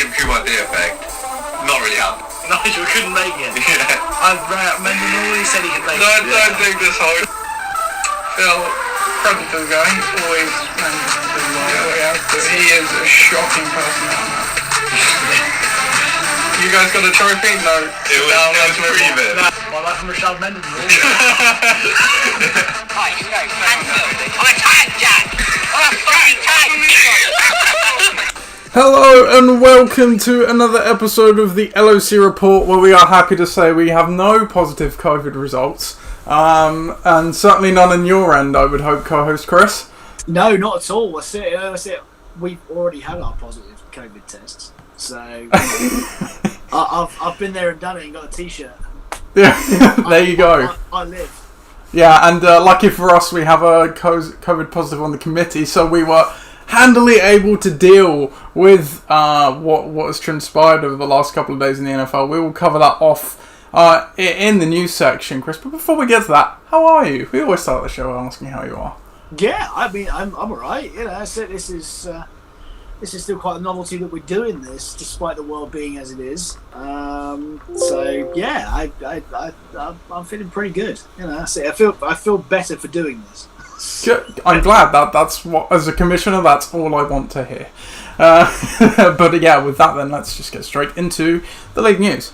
Q1D effect. Not really happened. Nigel couldn't make it. Yeah. I rang up Mendenhall, he said he could make it. Don't do this whole... Phil, Predator guy, he's always managed to do well, but he is a shocking personality. You guys got a trophy? No. It was previous. Well, that's from Rashad Mendenhall. Hi, I'm a tight jack. I'm a fucking tight. Hello and welcome to another episode of the LOC Report, where we are happy to say we have no positive COVID results, and certainly none on your end, I would hope, co-host Chris. No, not at all. That's it. We've already had our positive COVID tests, so I've been there and done it and got a t-shirt. Yeah, there you go. I live. Yeah, and lucky for us, we have a COVID positive on the committee, so we were handily able to deal with what has transpired over the last couple of days in the NFL. We will cover that off in the news section, Chris. But before we get to that, how are you? We always start the show asking how you are. Yeah, I mean, I'm alright. You know, so this is still quite a novelty that we're doing this, despite the world being as it is. So yeah, I'm feeling pretty good. You know, so I feel better for doing this. I'm glad that's what, as a commissioner, that's all I want to hear. But yeah, with that then, let's just get straight into the league news.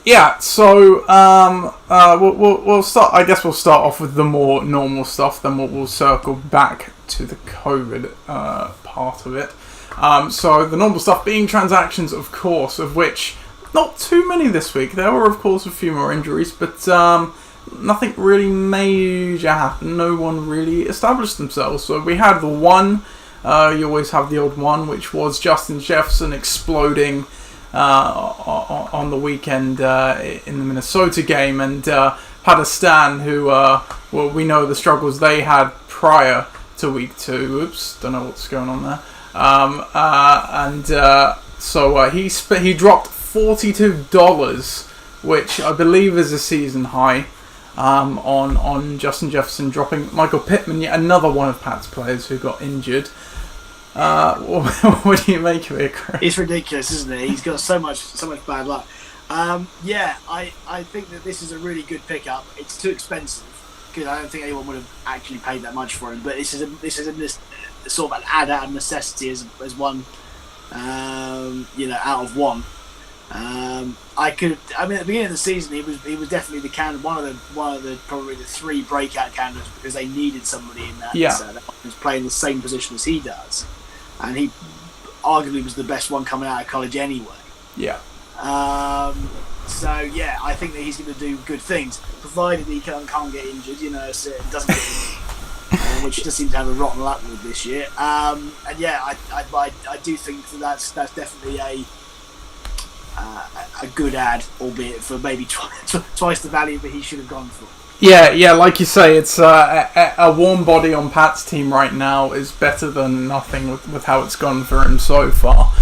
Yeah, so we'll start. I guess we'll start off with the more normal stuff. Then we'll circle back to the COVID part of it. So the normal stuff being transactions, of course, of which not too many this week. There were, of course, a few more injuries, but nothing really major happened. No one really established themselves. So we had the one. You always have the odd one, which was Justin Jefferson exploding on the weekend in the Minnesota game, and Pakistan, who we know the struggles they had prior to week 2. Oops, don't know what's going on there. So he dropped $42, which I believe is a season high, on Justin Jefferson, dropping Michael Pittman, yet another one of Pat's players who got injured. What do you make of it, Chris? It's ridiculous, isn't it? He's got so much bad luck. Yeah, I think that this is a really good pickup. It's too expensive because I don't think anyone would have actually paid that much for him. But this is a sort of an add out of necessity as one, out of one. At the beginning of the season, he was definitely one of the probably the 3 breakout candidates because they needed somebody in that. Yeah. That was playing the same position as he does, and he arguably was the best one coming out of college anyway. Yeah. So yeah, I think that he's going to do good things, provided he can't get injured. So it doesn't get injured, which does seem to have a rotten luck with this year. And yeah, I do think that's definitely a good ad, albeit for maybe twice the value that he should have gone for. Yeah, like you say, it's a warm body on Pat's team right now is better than nothing with how it's gone for him so far.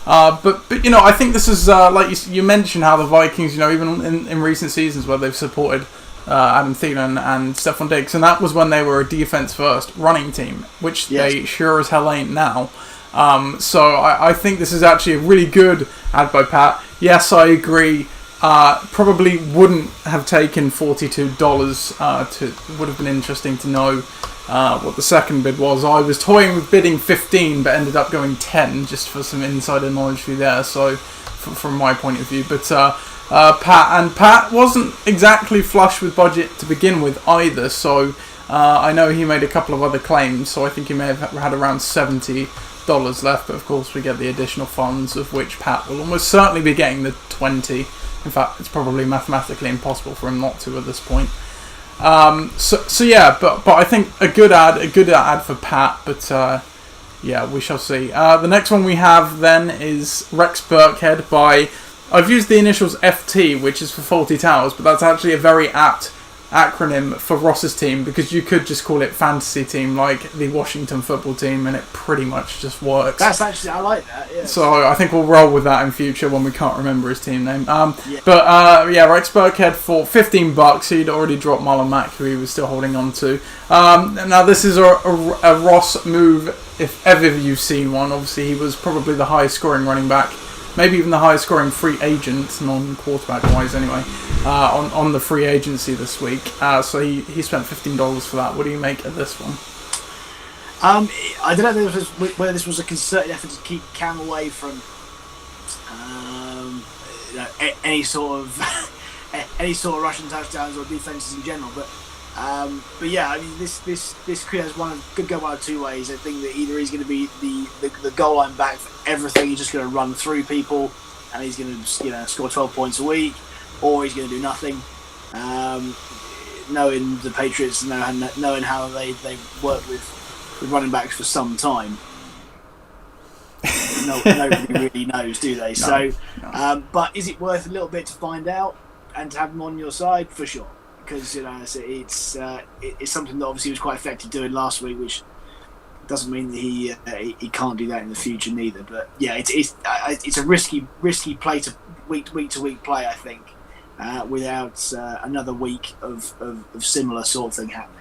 But I think this is like you mentioned how the Vikings, even in recent seasons where they've supported Adam Thielen and Stephon Diggs, and that was when they were a defense-first running team, which they sure as hell ain't now. So I think this is actually a really good ad by Pat. Yes, I agree. Probably wouldn't have taken $42. Would have been interesting to know what the second bid was. I was toying with bidding 15, but ended up going 10 just for some insider knowledge through there. So from my point of view, but Pat wasn't exactly flush with budget to begin with either. So I know he made a couple of other claims. So I think he may have had around $70 left, but of course we get the additional funds, of which Pat will almost certainly be getting the 20. In fact, it's probably mathematically impossible for him not to at this point. So yeah, but I think a good ad for Pat, but yeah, we shall see. The next one we have then is Rex Burkhead by, I've used the initials FT, which is for Faulty Towers, but that's actually a very apt acronym for Ross's team, because you could just call it fantasy team like the Washington football team, and it pretty much just works. That's actually, I like that, yeah. So I think we'll roll with that in future when we can't remember his team name. Yeah. But Rex Burkhead for $15. He'd already dropped Marlon Mack, who he was still holding on to. Now this is a Ross move, if ever you've seen one. Obviously he was probably the highest scoring running back, maybe even the highest scoring free agent, non-quarterback wise anyway, on the free agency this week. So he spent $15 for that. What do you make of this one? I don't know whether this was a concerted effort to keep Cam away from any sort of rushing touchdowns or defenses in general. But yeah, I mean this could go one of two ways. I think that either he's going to be the goal line back for everything. He's just going to run through people and he's going to score 12 points a week, or he's going to do nothing. Knowing the Patriots, knowing how they've worked with running backs for some time, nobody really knows, do they? No. But is it worth a little bit to find out and to have them on your side? For sure, because it's something that obviously was quite effective doing last week, which doesn't mean that he can't do that in the future neither. But yeah, it's a risky play to week to week play, I think, without another week of similar sort of thing happening.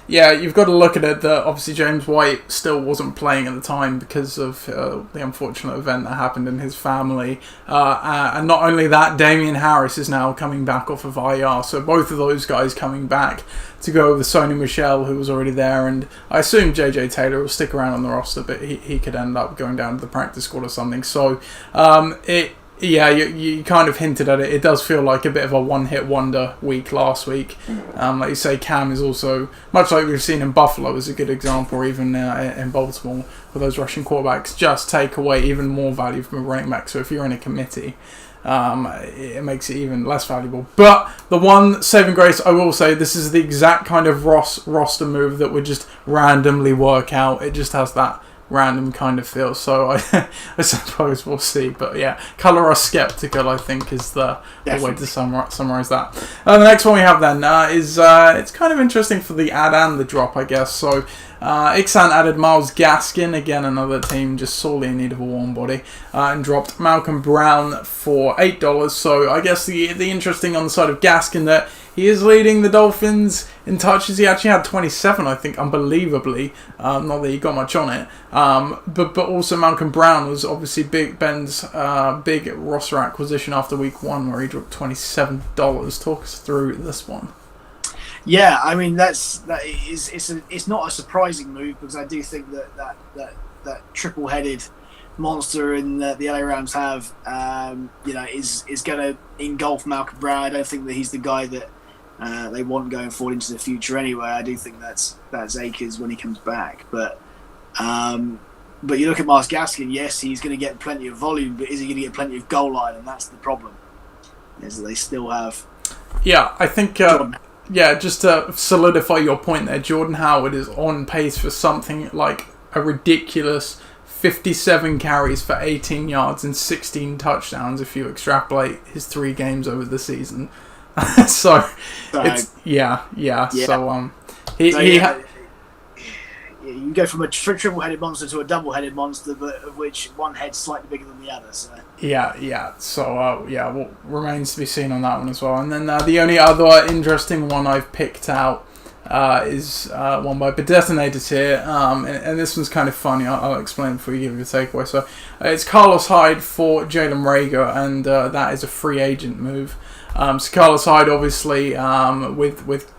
Yeah, you've got to look at it that obviously James White still wasn't playing at the time because of the unfortunate event that happened in his family. And not only that, Damian Harris is now coming back off of IR. So both of those guys coming back to go with Sony Michel, who was already there. And I assume JJ Taylor will stick around on the roster, but he could end up going down to the practice squad or something. So yeah, you kind of hinted at it. It does feel like a bit of a one-hit wonder week last week. Like you say, Cam is also, much like we've seen in Buffalo, is a good example, or even in Baltimore, where those rushing quarterbacks just take away even more value from a running back. So if you're in a committee, it makes it even less valuable. But the one saving grace, I will say, this is the exact kind of roster move that would just randomly work out. It just has that random kind of feel, so I suppose we'll see. But yeah, colour us skeptical, I think, is the way to summarise that. The next one we have then is it's kind of interesting for the add and the drop, I guess. So Ixan added Myles Gaskin, again another team just sorely in need of a warm body, and dropped Malcolm Brown for $8. So I guess the interesting on the side of Gaskin that he is leading the Dolphins in touches. He actually had 27, I think, unbelievably. Not that he got much on it. But also Malcolm Brown was obviously Big Ben's big roster acquisition after week 1, where he dropped $27. Talk us through this one. Yeah, I mean it's not a surprising move, because I do think that triple-headed monster in the LA Rams have is going to engulf Malcolm Brown. I don't think that he's the guy that they want going forward into the future anyway. I do think that's Akers when he comes back. But you look at Myles Gaskin, yes, he's going to get plenty of volume, but is he going to get plenty of goal line? And that's the problem, is that they still have... Yeah, I think... just to solidify your point there, Jordan Howard is on pace for something like a ridiculous 57 carries for 18 yards and 16 touchdowns if you extrapolate his 3 games over the season. So it's yeah. So you go from a triple-headed monster to a double-headed monster, but of which one head's slightly bigger than the other. So yeah. So well, remains to be seen on that one as well. And then the only other interesting one I've picked out is one by Bedethinators here, and this one's kind of funny. I'll explain before you give your takeaway. So it's Carlos Hyde for Jalen Reagor, and that is a free agent move. So Carlos Hyde, obviously, with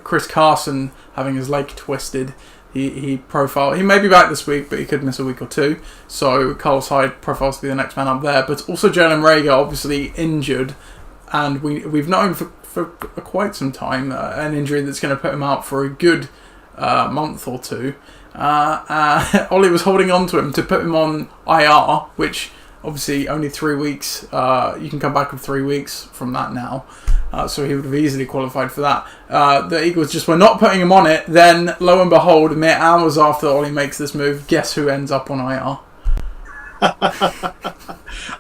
Chris Carson having his leg twisted, he profiled. He may be back this week, but he could miss a week or two. So Carlos Hyde profiles to be the next man up there. But also Jalen Reagor, obviously injured, and we've known for quite some time an injury that's going to put him out for a good month or two. Ollie was holding on to him to put him on IR, which obviously only 3 weeks. You can come back in 3 weeks from that now. So he would have easily qualified for that. The Eagles just were not putting him on it. Then, lo and behold, mere hours after Ollie makes this move, guess who ends up on IR?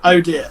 Oh dear.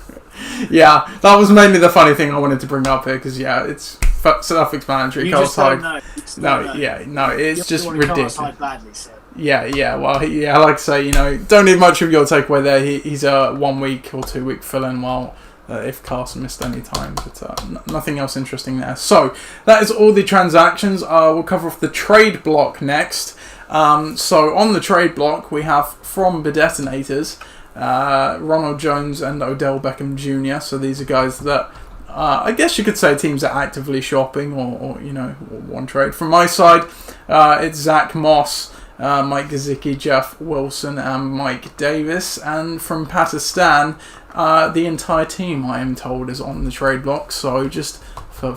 Yeah, that was mainly the funny thing I wanted to bring up here, because it's self-explanatory. You Carlos just don't Hyde. know. You just No, don't know. yeah, no, it's You just want ridiculous. Carlos Hyde badly, so. Yeah, well, yeah, like I say, don't need much of your takeaway there. He's a 1 week or 2 week fill-in while if Carson missed any time, but nothing else interesting there. So that is all the transactions. We'll cover off the trade block next. So on the trade block, we have from the Detonators, Ronald Jones and Odell Beckham Jr. So these are guys that I guess you could say teams are actively shopping or one trade. From my side, it's Zach Moss, Mike Gesicki, Jeff Wilson, and Mike Davis. And from Pakistan, the entire team, I am told, is on the trade block. So just for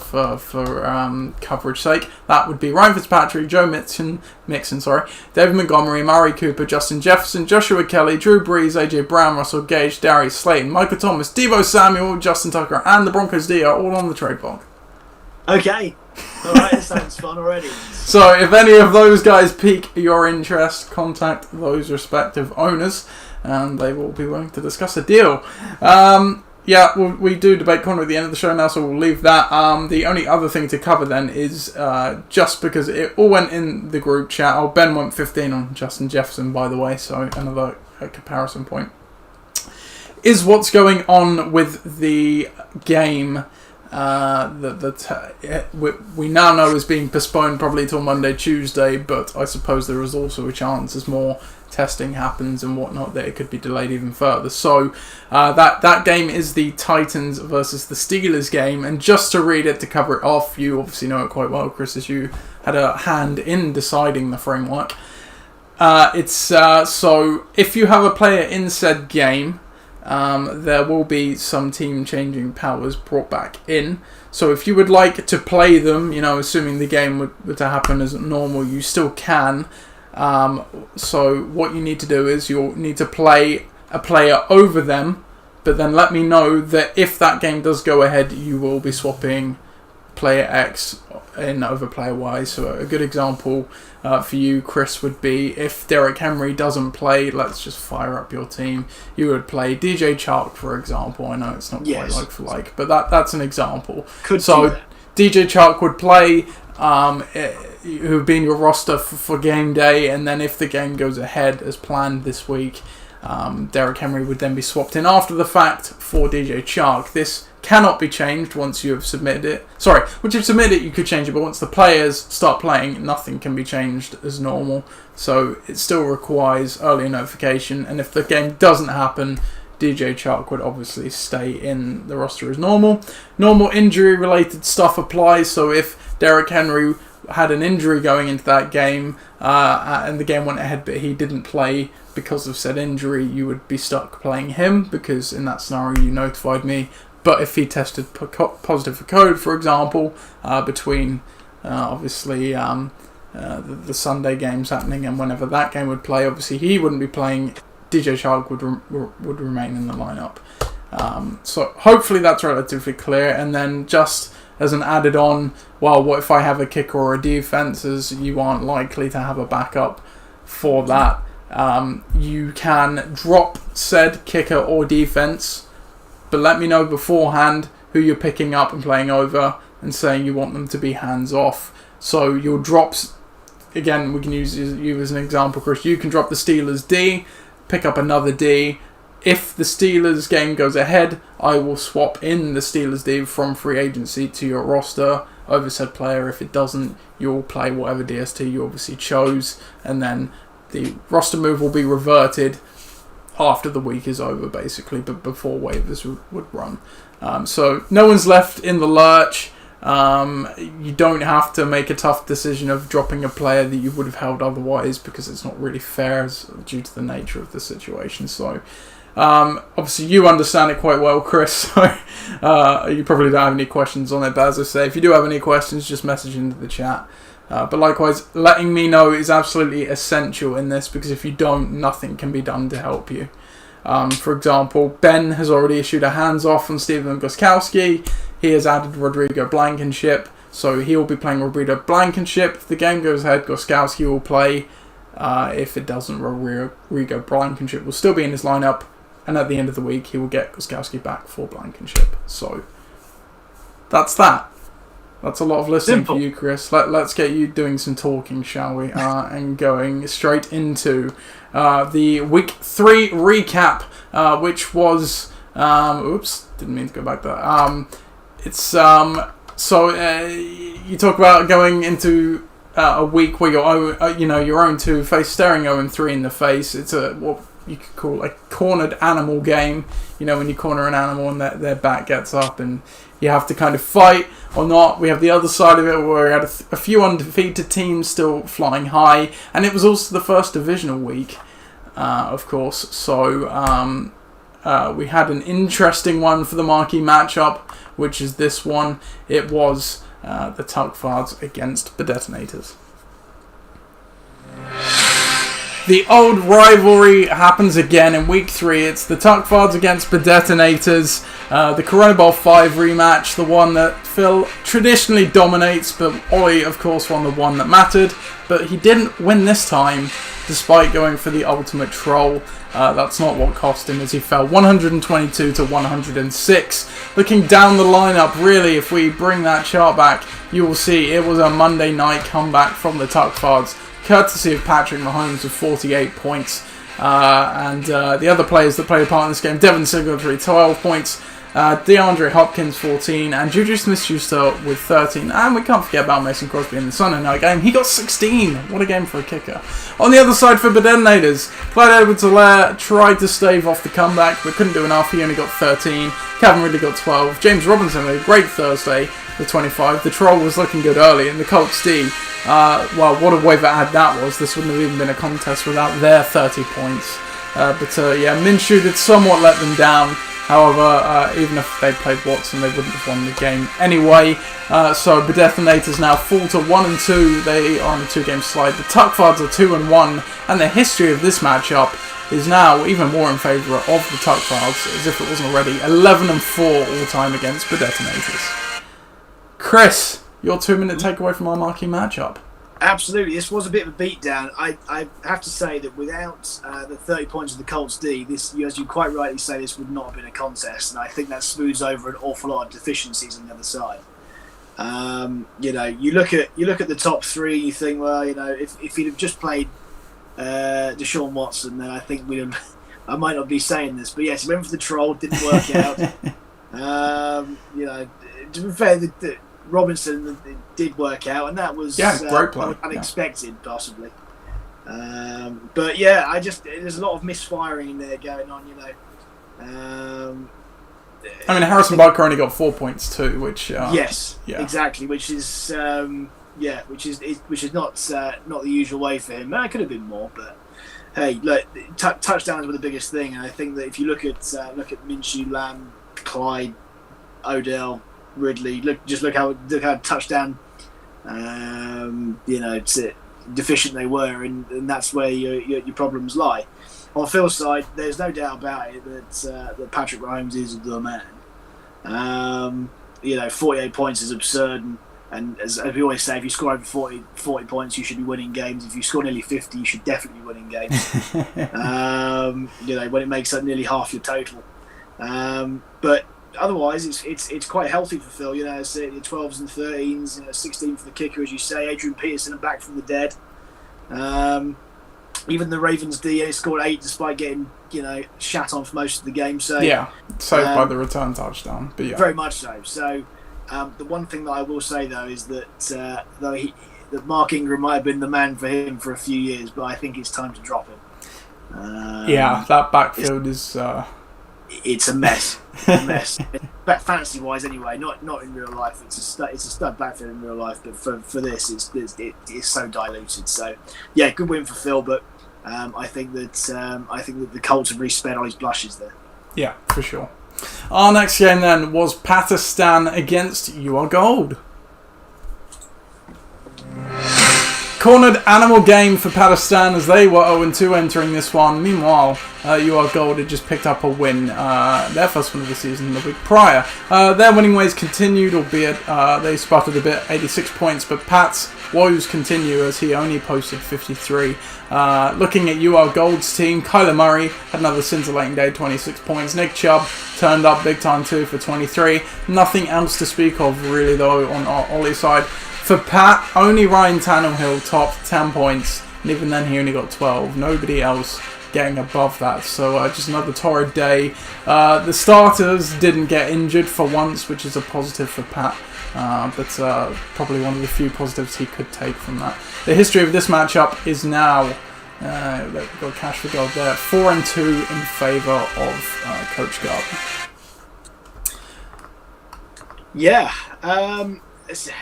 coverage sake, that would be Ryan Fitzpatrick, Joe Mixon, David Montgomery, Murray Cooper, Justin Jefferson, Joshua Kelly, Drew Brees, AJ Brown, Russell Gage, Darius Slayton, Michael Thomas, Deebo Samuel, Justin Tucker, and the Broncos D are all on the trade block. Okay. Alright, that sounds fun already. So if any of those guys pique your interest, contact those respective owners and they will be willing to discuss a deal. We do debate corner at the end of the show now, so we'll leave that. The only other thing to cover then is just because it all went in the group chat. Ben went 15 on Justin Jefferson, by the way, so another comparison point. Is what's going on with the game that we now know is being postponed probably till Monday, Tuesday, but I suppose there is also a chance as more testing happens and whatnot that it could be delayed even further. So that game is the Titans versus the Steelers game, and just to read it, to cover it off, you obviously know it quite well, Chris, as you had a hand in deciding the framework. So if you have a player in said game, there will be some team changing powers brought back in. So if you would like to play them, assuming the game were to happen as normal, you still can. So what you need to do is you'll need to play a player over them, but then let me know that if that game does go ahead, you will be swapping player X in over player Y. So a good example for you, Chris, would be if Derrick Henry doesn't play, let's just fire up your team, you would play DJ Chark, for example. I know it's not quite like for like, but that's an example. So DJ Chark would play, who would be in your roster for game day, and then if the game goes ahead as planned this week, Derrick Henry would then be swapped in after the fact for DJ Chark. This cannot be changed once you have submitted it. Once you've submitted it, you could change it, but once the players start playing, nothing can be changed as normal. So it still requires early notification, and if the game doesn't happen, DJ Chark would obviously stay in the roster as normal. Normal injury-related stuff applies, so if Derrick Henry had an injury going into that game, and the game went ahead but he didn't play because of said injury, you would be stuck playing him, because in that scenario you notified me. But if he tested positive for COVID, for example, between obviously the Sunday games happening and whenever that game would play, obviously he wouldn't be playing. DJ Chark would remain in the lineup. So hopefully that's relatively clear. And then just as an added on, well, what if I have a kicker or a defense, as you aren't likely to have a backup for that? You can drop said kicker or defense, but let me know beforehand who you're picking up and playing over and saying you want them to be hands off. So your drops, again, we can use you as an example, Chris. You can drop the Steelers D, pick up another D. If the Steelers game goes ahead, I will swap in the Steelers D from free agency to your roster over said player. If it doesn't, you'll play whatever DST you obviously chose, and then the roster move will be reverted after the week is over, basically, but before waivers would run. So no one's left in the lurch. You don't have to make a tough decision of dropping a player that you would have held otherwise, because it's not really fair due to the nature of the situation. So obviously you understand it quite well, Chris, so you probably don't have any questions on it, but as I say, if you do have any questions, just message into the chat. But likewise, letting me know is absolutely essential in this, because if you don't, nothing can be done to help you. For example, Ben has already issued a hands-off on Steven Gostkowski. He has added Rodrigo Blankenship, so he will be playing Rodrigo Blankenship. If the game goes ahead, Gostkowski will play. If it doesn't, Rodrigo Blankenship will still be in his lineup, and at the end of the week, he will get Gostkowski back for Blankenship. So that's that. That's a lot of listening Simple. for you, Chris. Let's get you doing some talking, shall we? And going straight into the Week 3 recap, which was... oops, didn't mean to go back there. You talk about going into a week where you're 0-2, face staring 0-3 in the face. It's what you could call a cornered animal game. You know, when you corner an animal and their back gets up and you have to kind of fight or not. We have the other side of it where we had a few undefeated teams still flying high, and it was also the first divisional week, of course. So we had an interesting one for the marquee matchup, which is this one. It was the Tuckfards against the Detonators. The old rivalry happens again in Week 3. It's the Tuckfards against the Detonators. The Corona Bowl 5 rematch, the one that Phil traditionally dominates, but Ollie, of course, won the one that mattered. But he didn't win this time, despite going for the ultimate troll. That's not what cost him, as he fell 122 to 106. Looking down the lineup, really, if we bring that chart back, you will see it was a Monday night comeback from the Tuckfards, courtesy of Patrick Mahomes with 48 points. And the other players that played a part in this game, Devin Singletary, 12 points. DeAndre Hopkins, 14, and Juju Smith-Schuster with 13. And we can't forget about Mason Crosby in the Sunday night game. He got 16. What a game for a kicker. On the other side for the Detonators, Clyde Edwards-Helaire tried to stave off the comeback, but couldn't do enough. He only got 13. Calvin Ridley got 12. James Robinson had a great Thursday with 25. The Troll was looking good early, and the Colts D, well, what a wave ad that was. This wouldn't have even been a contest without their 30 points. Minshew did somewhat let them down. However, even if they played Watson, they wouldn't have won the game anyway. So the Detonators now fall to 1-2. They are on a 2-game slide. The Tuckfards are 2-1, and the history of this matchup is now even more in favour of the Tuckfards, as if it wasn't already. 11-4 all time against the Detonators. Chris, your 2-minute takeaway from our marquee matchup. Absolutely, this was a bit of a beatdown. I have to say that without the 30 points of the Colts D, this, as you quite rightly say, this would not have been a contest, and I think that smooths over an awful lot of deficiencies on the other side. You look at the top three, you think, well, if he'd have just played Deshaun Watson, then I think I might not be saying this, but yes, he went for the troll, didn't work out. To be fair, the Robinson did work out, and that was great play. Unexpected, possibly. But yeah, there's a lot of misfiring in there going on. Harrison Butker only got 4 points too, which yes, exactly, which is not the usual way for him. It could have been more, but hey, look, touchdowns were the biggest thing, and I think that if you look at Minshew, Lamb, Clyde, Odell, Ridley, look how touchdown deficient they were, and that's where your problems lie. On Phil's side, there's no doubt about it that Patrick Mahomes is the man. 48 points is absurd, and as we always say, if you score over 40 points, you should be winning games. If you score nearly 50, you should definitely be winning games. When it makes up nearly half your total. But otherwise, it's quite healthy for Phil. It's 12s and 13s, 16 for the kicker, as you say. Adrian Peterson back from the dead. Even the Ravens D scored 8 despite getting shat on for most of the game. So saved by the return touchdown. But yeah, very much so. So the one thing that I will say though is that that Mark Ingram might have been the man for him for a few years, but I think it's time to drop him. That backfield is. It's a mess. But fantasy wise, anyway, not in real life. It's a stud backfield in real life, but for this, it's so diluted. So yeah, good win for Phil, but I think that the Colts have really sped on his blushes there. Yeah, for sure. Our next game then was Pakistan against You Are Gold. Cornered animal game for Pakistan as they were 0-2 entering this one. Meanwhile, UR Gold had just picked up a win, their first win of the season the week prior. Their winning ways continued, albeit they sputtered a bit, 86 points, but Pat's woes continue as he only posted 53. Looking at UR Gold's team, Kyler Murray had another scintillating day, 26 points. Nick Chubb turned up big time too for 23. Nothing else to speak of really though on our Ollie side. For Pat, only Ryan Tannehill topped 10 points, and even then he only got 12. Nobody else getting above that, so just another torrid day. The starters didn't get injured for once, which is a positive for Pat, but probably one of the few positives he could take from that. The history of this matchup is now, we've got cash for gold there, 4-2 in favour of Coach Garden. Yeah,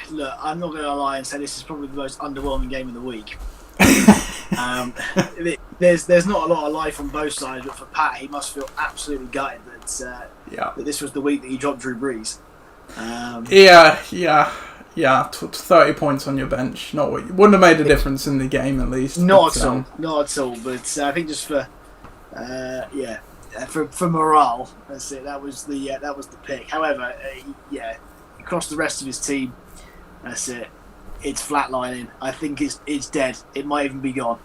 look, I'm not going to lie and say this is probably the most underwhelming game of the week. There's not a lot of life on both sides, but for Pat, he must feel absolutely gutted that this was the week that he dropped Drew Brees. 30 points on your bench. Wouldn't have made a difference in the game at least. Not at all. But I think just for morale, that's it. That was the pick. However, across the rest of his team, that's it. It's flatlining. I think it's dead. It might even be gone.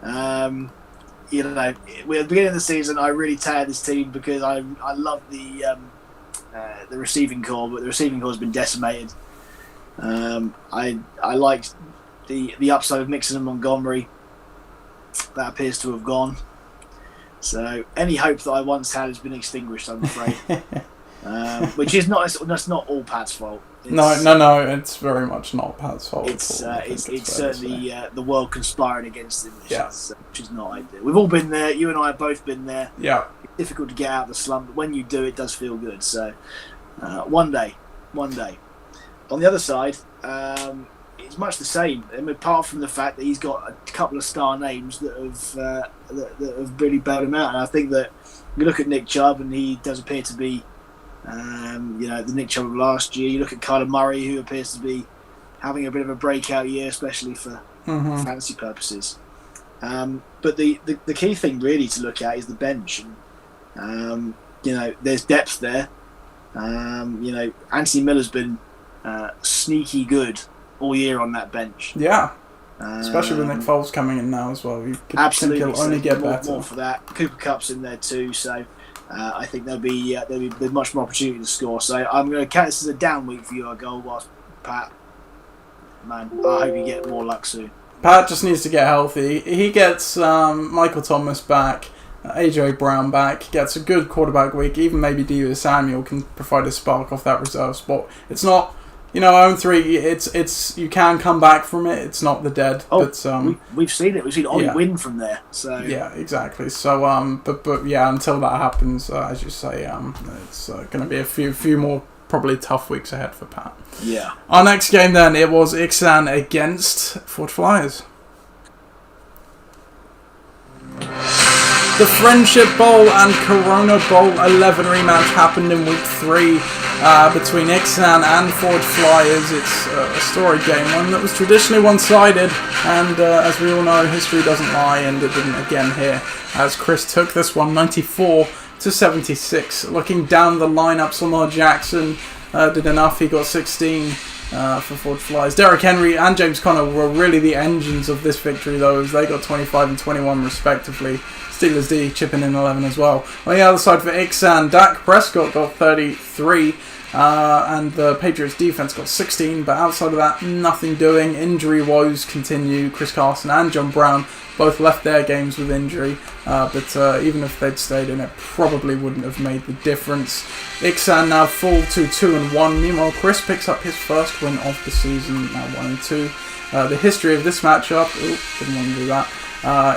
At the beginning of the season, I really tired this team because I love the receiving core, but the receiving core has been decimated. I liked the upside of Mixon and Montgomery. That appears to have gone. So any hope that I once had has been extinguished, I'm afraid. Which is that's not all Pat's fault. No, it's very much not Pat's fault. It's certainly the world conspiring against him, which is not ideal. We've all been there. You and I have both been there. Yeah, it's difficult to get out of the slump, but when you do, it does feel good. So one day. On the other side, it's much the same. I mean, apart from the fact that he's got a couple of star names that have really bailed him out, and I think that you look at Nick Chubb, and he does appear to be. The Nick Chubb of last year. You look at Kyler Murray, who appears to be having a bit of a breakout year, especially for fantasy purposes. But the key thing really to look at is the bench. And, there's depth there. Anthony Miller's been sneaky good all year on that bench. Yeah. Especially with Nick Foles coming in now as well. You could absolutely. Think he'll only get better. More for that. Cooper Kupp's in there too, so I think there'll be much more opportunity to score. So I'm going to count this as a down week for you, our goal. Whilst Pat, man, I hope you get more luck soon. Pat just needs to get healthy. He gets Michael Thomas back, AJ Brown back, gets a good quarterback week. Even maybe Deebo Samuel can provide a spark off that reserve spot. It's not, 0-3. It's you can come back from it. It's not the dead. Oh, but we've seen it. We've seen Ollie win from there. So yeah, exactly. So but yeah, until that happens, as you say, it's going to be a few more probably tough weeks ahead for Pat. Yeah. Our next game then, it was Ixan against Ford Flyers. The Friendship Bowl and Corona Bowl 11 rematch happened in week 3 between Ixan and Ford Flyers. It's a storied game, one that was traditionally one-sided, and as we all know, history doesn't lie, and it didn't again here, as Chris took this one 94-76. Looking down the lineups, Lamar Jackson did enough. He got 16 for Ford Flyers. Derrick Henry and James Conner were really the engines of this victory, though, as they got 25 and 21 respectively. Steelers D chipping in 11 as well. On the other side for Ixan, Dak Prescott got 33, and the Patriots defense got 16, but outside of that, nothing doing. Injury woes continue. Chris Carson and John Brown both left their games with injury, but even if they'd stayed in, it probably wouldn't have made the difference. Ixan now fall to 2-1. Meanwhile, Chris picks up his first win of the season, now 1-2. The history of this matchup, didn't want to do that,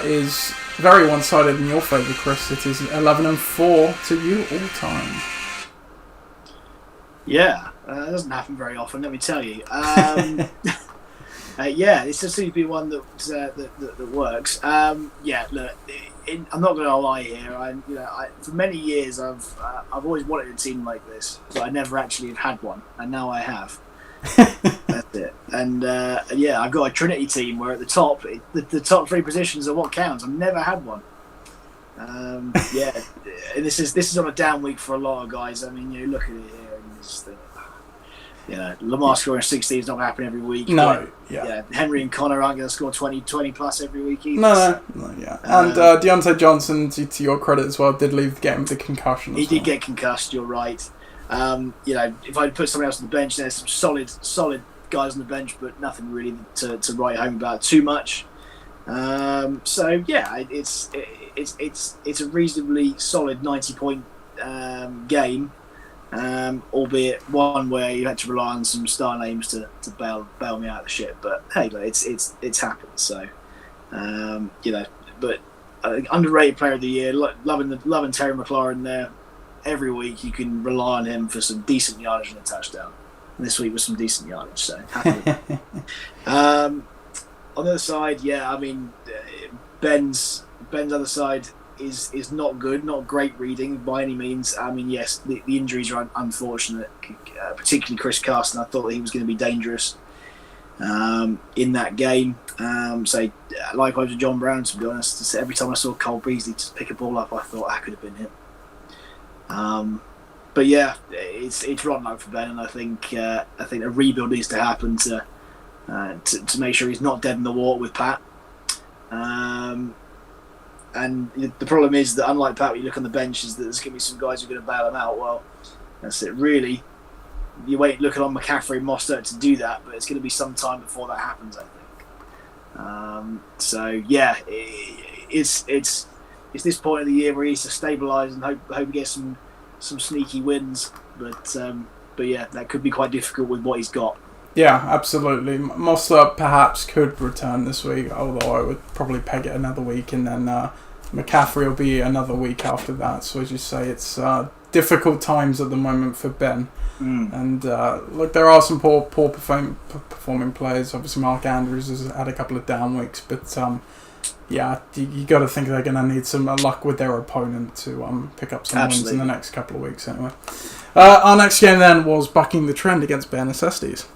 is very one-sided in your favour, Chris. It is 11-4 to you all time. Yeah, that doesn't happen very often, let me tell you. This just seems to be one that works. Look, I'm not going to lie here. For many years, I've always wanted a team like this, but I never actually have had one, and now I have. it. And yeah, I've got a Trinity team where at the top, the top 3 positions are what counts. I've never had one. Yeah, and this is on a down week for a lot of guys. I mean, you look at it here and you just think, Lamar scoring 60 is not going to happen every week. No, yeah. Henry and Connor aren't going to score 20 plus every week either. No, yeah. And Deontay Johnson, to your credit as well, did leave the game with a concussion. He did get concussed, you're right. If I put someone else on the bench, there's some solid guys on the bench, but nothing really to write home about too much. So yeah, it's a reasonably solid 90-point game, albeit one where you had to rely on some star names to bail me out of the ship. But hey, it's happened. So but underrated player of the year, loving Terry McLaurin there. Every week you can rely on him for some decent yardage and a touchdown. And this week was some decent yardage, so happy with that. On the other side, yeah, I mean, Ben's other side is not good, not great reading by any means. I mean, yes, the injuries are unfortunate, particularly Chris Carson. I thought that he was going to be dangerous in that game. So likewise with John Brown, to be honest. Every time I saw Cole Beasley just pick a ball up, I thought that could have been him. But yeah, it's rotten luck for Ben, and I think a rebuild needs to happen to make sure he's not dead in the water with Pat. And the problem is that unlike Pat, when you look on the bench, is that there's going to be some guys who are going to bail him out. Well, that's it. Really, you wait looking on McCaffrey and Mostert to do that, but it's going to be some time before that happens, I think. So yeah, it's this point of the year where he needs to stabilise and hope he gets some sneaky wins. But yeah, that could be quite difficult with what he's got. Yeah, absolutely. Mostert perhaps could return this week, although I would probably peg it another week, and then McCaffrey will be another week after that. So as you say, it's difficult times at the moment for Ben. And look, there are some poor performing players. Obviously, Mark Andrews has had a couple of down weeks, but yeah, you got to think they're going to need some luck with their opponent to pick up some wins in the next couple of weeks. Anyway, our next game then was bucking the trend against Bare Necessities.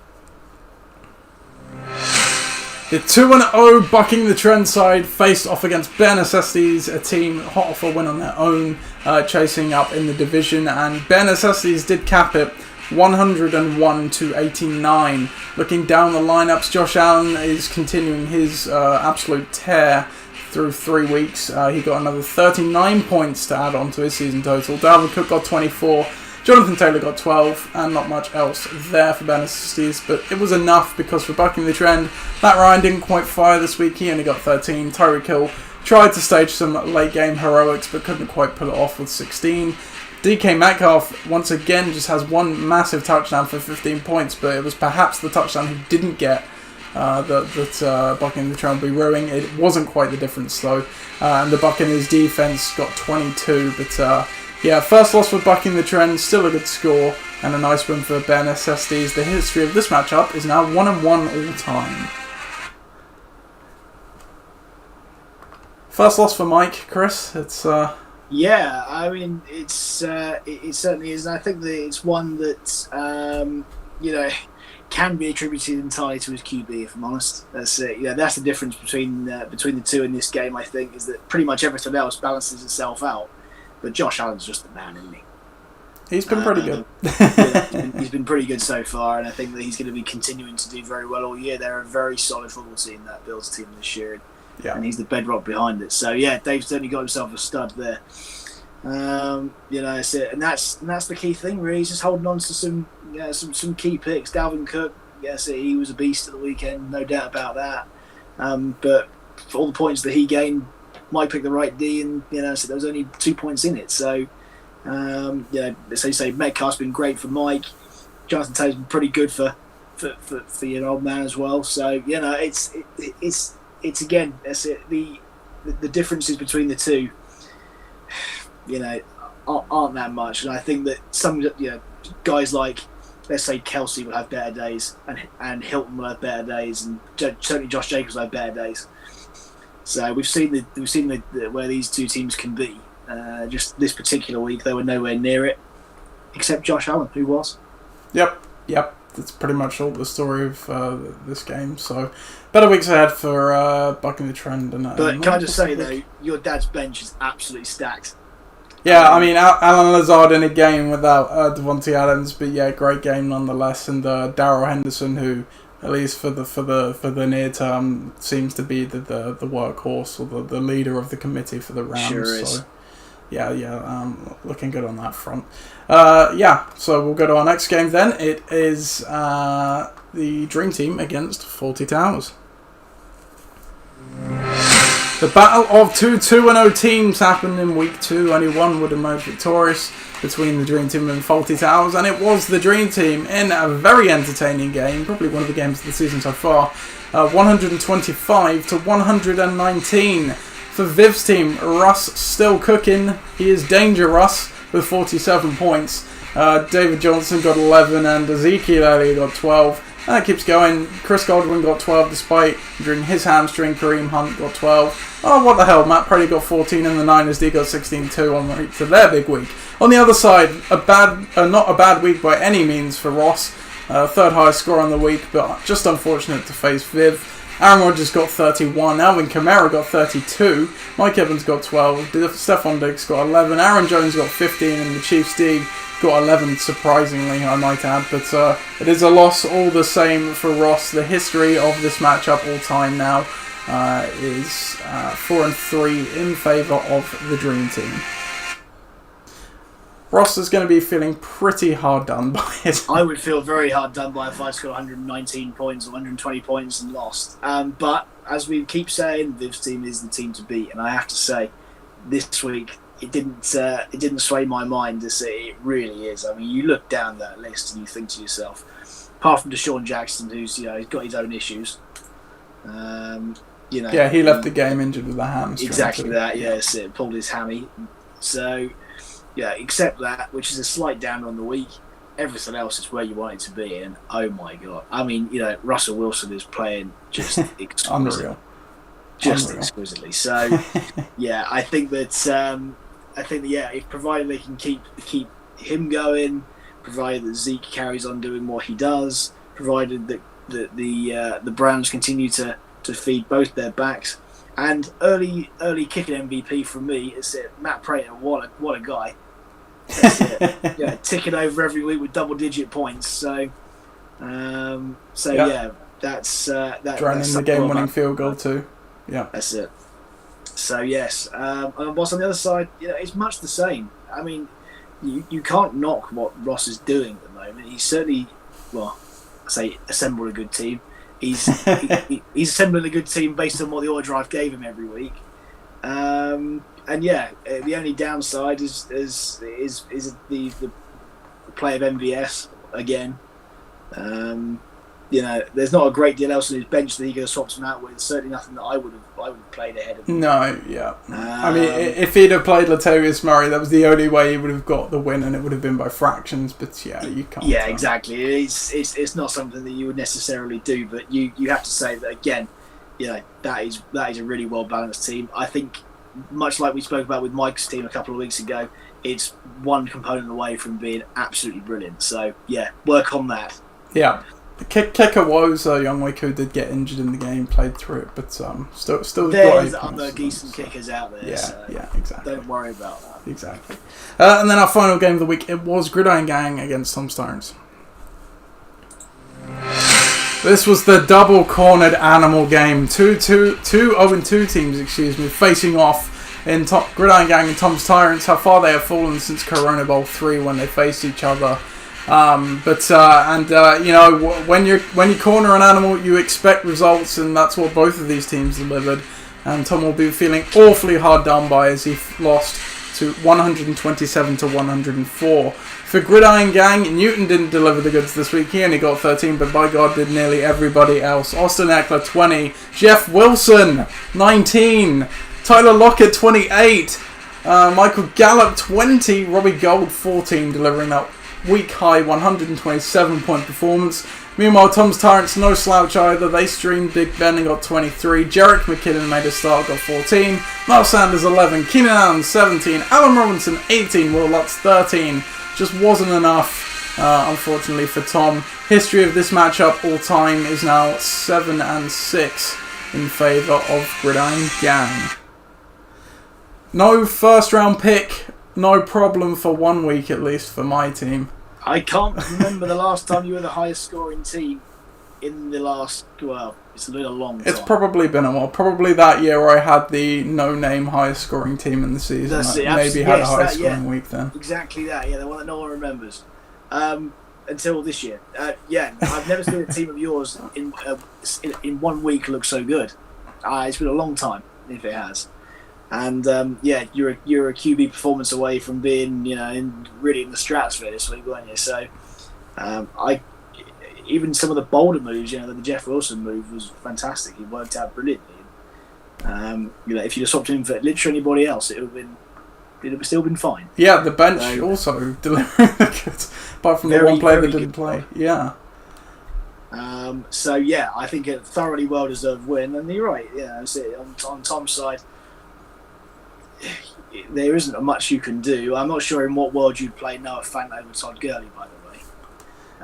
The 2-0 bucking the trend side faced off against Bare Necessities, a team hot off a win on their own, chasing up in the division, and Bare Necessities did cap it 101-89. Looking down the lineups, Josh Allen is continuing his absolute tear through 3 weeks. He got another 39 points to add on to his season total. Dalvin Cook got 24. Jonathan Taylor got 12, and not much else there for Bare Necessities, but it was enough because for bucking the trend, Matt Ryan didn't quite fire this week. He only got 13. Tyreek Hill tried to stage some late game heroics, but couldn't quite pull it off with 16. DK Metcalf once again just has one massive touchdown for 15 points, but it was perhaps the touchdown he didn't get that bucking the trend will be ruining. It wasn't quite the difference though, and the Buccaneers defense got 22, but yeah, first loss for bucking the trend, still a good score, and a nice win for Bare Necessities. The history of this matchup is now 1-1 all time. First loss for Mike, Chris. It's yeah, I mean it certainly is, and I think that it's one that can be attributed entirely to his QB. If I'm honest, that's that's the difference between the two in this game. I think is that pretty much everything else balances itself out. But Josh Allen's just the man, isn't he? He's been pretty good. He's been pretty good so far, and I think that he's going to be continuing to do very well all year. They're a very solid football team, that Bills team this year, and he's the bedrock behind it. So yeah, Dave's certainly got himself a stud there. That's it, and that's the key thing really. He's just holding on to some key picks. Dalvin Cook, he was a beast at the weekend, no doubt about that. But for all the points that he gained, Mike picked the right D, and so there was only 2 points in it. So so you say Metcalf's been great for Mike. Jonathan Taylor's been pretty good for your old man as well. So it's again, that's it. The differences between the two, aren't that much, and I think that some guys like, let's say, Kelsey will have better days, and Hilton will have better days, and certainly Josh Jacobs will have better days. So we've seen where these two teams can be. Just this particular week, they were nowhere near it, except Josh Allen, who was. Yep. that's pretty much all the story of this game. So, better weeks ahead for bucking the trend. But can I just say, though, your dad's bench is absolutely stacked. Yeah, I mean, Alan Lazard in a game without Devontae Adams, but yeah, great game nonetheless. And Darrell Henderson, who at least for the near term seems to be the workhorse or the leader of the committee for the Rams. Sure is. So yeah, looking good on that front. So we'll go to our next game then. It is the Dream Team against 40 Towers. The battle of two 2-0 teams happened in week 2. Only one would emerge victorious between the Dream Team and 40 Towers, and it was the Dream Team in a very entertaining game, probably one of the games of the season so far. 125 to 119 for Viv's team. Russ still cooking. He is Danger Russ with 47 points. David Johnson got 11 and Ezekiel Elliott got 12. And that keeps going. Chris Godwin got 12 despite injuring his hamstring. Kareem Hunt got 12. Oh, what the hell. Matt Brady got 14 and the Niners D got 16 too on the to their big week. On the other side, not a bad week by any means for Ross. Third highest score on the week, but just unfortunate to face Viv. Aaron Rodgers got 31. Alvin Kamara got 32. Mike Evans got 12. Stephon Diggs got 11. Aaron Jones got 15. And the Chiefs D got 11, surprisingly, I might add. But it is a loss all the same for Ross. The history of this matchup all time now is 4-3 in favour of the Dream Team. Ross is going to be feeling pretty hard done by it. I would feel very hard done by if I scored 119 points or 120 points and lost. But as we keep saying, Viv's team is the team to beat, and I have to say, this week it didn't sway my mind to say it really is. I mean, you look down that list and you think to yourself, apart from Deshaun Jackson, who's he's got his own issues. Yeah, he left the game injured with a hamstring. Exactly that. Yes, it pulled his hammy. So. Yeah, except that, which is a slight down on the week. Everything else is where you want it to be, and oh my god! I mean, Russell Wilson is playing just unreal, exquisitely. So, yeah, I think that if provided they can keep him going, provided that Zeke carries on doing what he does, provided that the Browns continue to feed both their backs. And early kicking MVP from me is Matt Prater. What a guy! That's it. Yeah, ticking over every week with double-digit points. So that's drowning the game-winning field goal too. Yeah, that's it. So yes, and what's on the other side? It's much the same. I mean, you can't knock what Ross is doing at the moment. He's certainly, assembled a good team. He's assembling a good team based on what the Oil Drive gave him every week, and the only downside is the play of MVS again. There's not a great deal else on his bench that he could have swapped him out with. Certainly nothing that I would have played ahead of him. No, yeah. I mean, if he'd have played Latavius Murray, that was the only way he would have got the win, and it would have been by fractions. But yeah, you can't. Yeah, exactly. It's not something that you would necessarily do, but you have to say that again. That is a really well balanced team. I think, much like we spoke about with Mike's team a couple of weeks ago, it's one component away from being absolutely brilliant. So yeah, work on that. Yeah. The kicker was Youngwick, who did get injured in the game, played through it, but still there's other decent kickers out there. Yeah, exactly. Don't worry about that. Exactly. And then our final game of the week, it was Gridiron Gang against Tom Starnes. This was the double-cornered animal game. Two 0-2 teams, facing off in Gridiron Gang and Tom's Tyrants. How far they have fallen since Corona Bowl 3 when they faced each other. When you corner an animal, you expect results, and that's what both of these teams delivered. And Tom will be feeling awfully hard done by as he lost to 127 to 104. For Gridiron Gang, Newton didn't deliver the goods this week. He only got 13, but by God did nearly everybody else. Austin Eckler 20, Jeff Wilson 19, Tyler Lockett 28, Michael Gallup 20, Robbie Gold 14, delivering that week-high 127-point performance. Meanwhile, Tom's Tyrants, no slouch either. They streamed Big Ben and got 23. Jerick McKinnon made a start, got 14. Miles Sanders 11. Keenan Allen 17. Allen Robinson 18. Will Lutz 13. Just wasn't enough unfortunately for Tom. History of this matchup all time is now 7-6 in favour of Gridiron Gang. No first round pick, no problem for 1 week at least for my team. I can't remember the last time you were the highest scoring team in the last, well, it's been a long time. It's probably been a while. Probably that year where I had the no-name highest scoring team in the season. That's it. Maybe had a highest scoring week then. Exactly that, yeah, the one that no one remembers. Until this year. Yeah, I've never seen a team of yours in 1 week look so good. It's been a long time, if it has. And yeah, you're a QB performance away from being, really in the stratosphere this week, weren't you? So, even some of the bolder moves, the Jeff Wilson move was fantastic. It worked out brilliantly. If you'd have swapped him for literally anybody else, it would have still been fine. Yeah, the bench also delivering the goods, apart from the one player that didn't play. Yeah. So yeah, I think a thoroughly well-deserved win, and you're right. Yeah, on Tom's side, there isn't much you can do. I'm not sure in what world you'd play Noah Fant over Todd Gurley, by the way.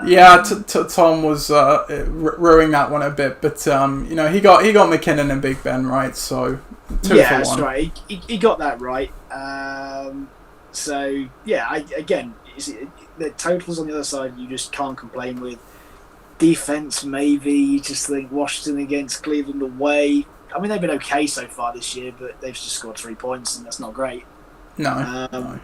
Yeah, Tom was ruining that one a bit, but he got McKinnon and Big Ben right, so 2 for 1. Yeah, that's right. He got that right. So yeah, the totals on the other side you just can't complain with. Defense, maybe you just think Washington against Cleveland away. I mean, they've been okay so far this year, but they've just scored 3 points, and that's not great. No.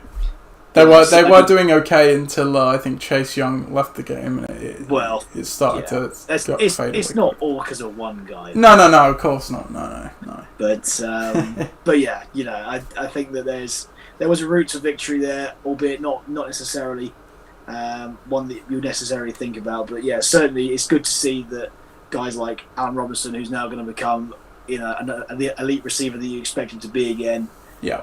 They were doing okay until I think Chase Young left the game, and it started to fade away. It's not all because of one guy. No, of course not. No. But yeah, I think that there was a route to victory there, albeit not necessarily one that you necessarily think about. But yeah, certainly it's good to see that guys like Allen Robinson, who's now going to become the elite receiver that you expect him to be again. Yeah.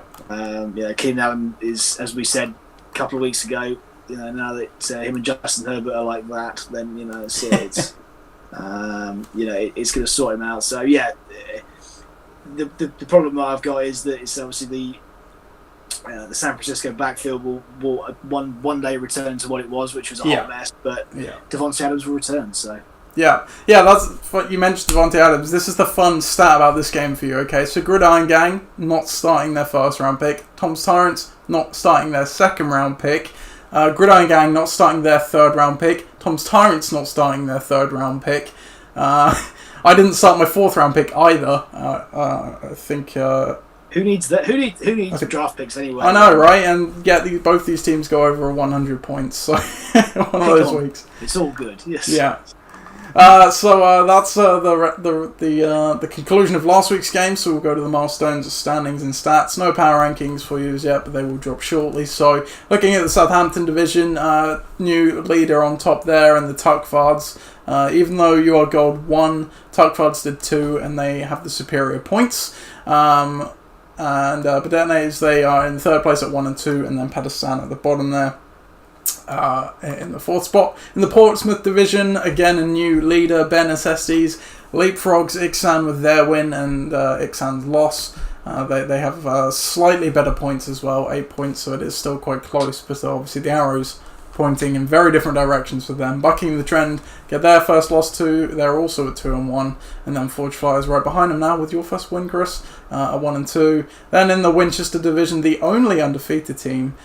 Keenan Allen is, as we said a couple of weeks ago, now that him and Justin Herbert are like that, then it's it's going to sort him out. So yeah, the problem I've got is that it's obviously the San Francisco backfield will one day return to what it was, which was a hot mess. But Devontae Adams will return. So. Yeah, that's what you mentioned, Devontae Adams. This is the fun stat about this game for you, okay? So Gridiron Gang not starting their first round pick. Tom's Tyrants not starting their second round pick. Gridiron Gang not starting their third round pick. Tom's Tyrants not starting their third round pick. I didn't start my fourth round pick either. I think... Who needs that? Who needs draft picks anyway? I know, right? And both these teams go over 100 points, so one of those weeks. It's all good, yes. Yeah. So that's the conclusion of last week's game. So we'll go to the milestones, standings, and stats. No power rankings for you as yet, but they will drop shortly. So looking at the Southampton division, new leader on top there, and the Tuckfards. Even though you are gold 1, Tuckfards did 2, and they have the superior points. And Badenes, they are in third place at 1 and 2, and then Pedestan at the bottom there. In the fourth spot. In the Portsmouth division, again a new leader, Ben Acestes leapfrogs Ixan with their win and Ixan's loss. They have slightly better points as well, 8 points, so it is still quite close, but obviously the arrows pointing in very different directions for them. Bucking the Trend get their first loss too. They're also at 2 and 1, and then Forge Flyers right behind them now with your first win, Chris, at 1 and 2. Then in the Winchester division, the only undefeated team,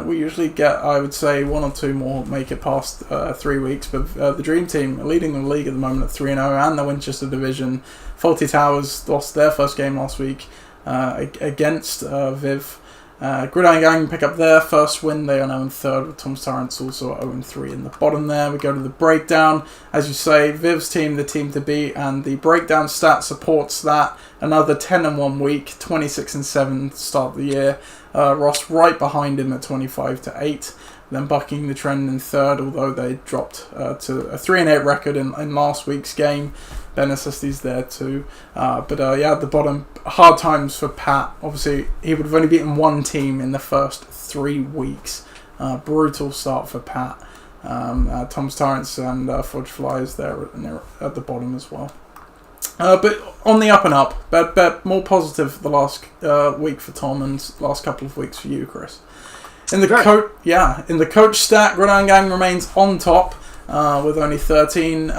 we usually get, I would say, 1 or 2 more make it past 3 weeks, but the Dream Team leading the league at the moment at 3 and 0, and the Winchester division, Faulty Towers lost their first game last week against Viv. Gridiron Gang pick up their first win. They are now in third, with Tom's Tyrants also at 0-3 in the bottom there. We go to the breakdown. As you say, Viv's team, the team to beat, and the breakdown stat supports that. Another 10 and 1 week, 26 and 7 to start the year. Ross right behind him at 25 to 8. Then bucking the trend in third, although they dropped to a 3 and 8 record in last week's game. Ben Acestes there too. At the bottom, hard times for Pat. Obviously, he would have only beaten one team in the first 3 weeks. Brutal start for Pat. Tom's Tyrants and Forge Flyers there at the bottom as well. But on the up and up, but more positive the last week for Tom and last couple of weeks for you, Chris. In the coach stat, Gridiron Gang remains on top with only 13,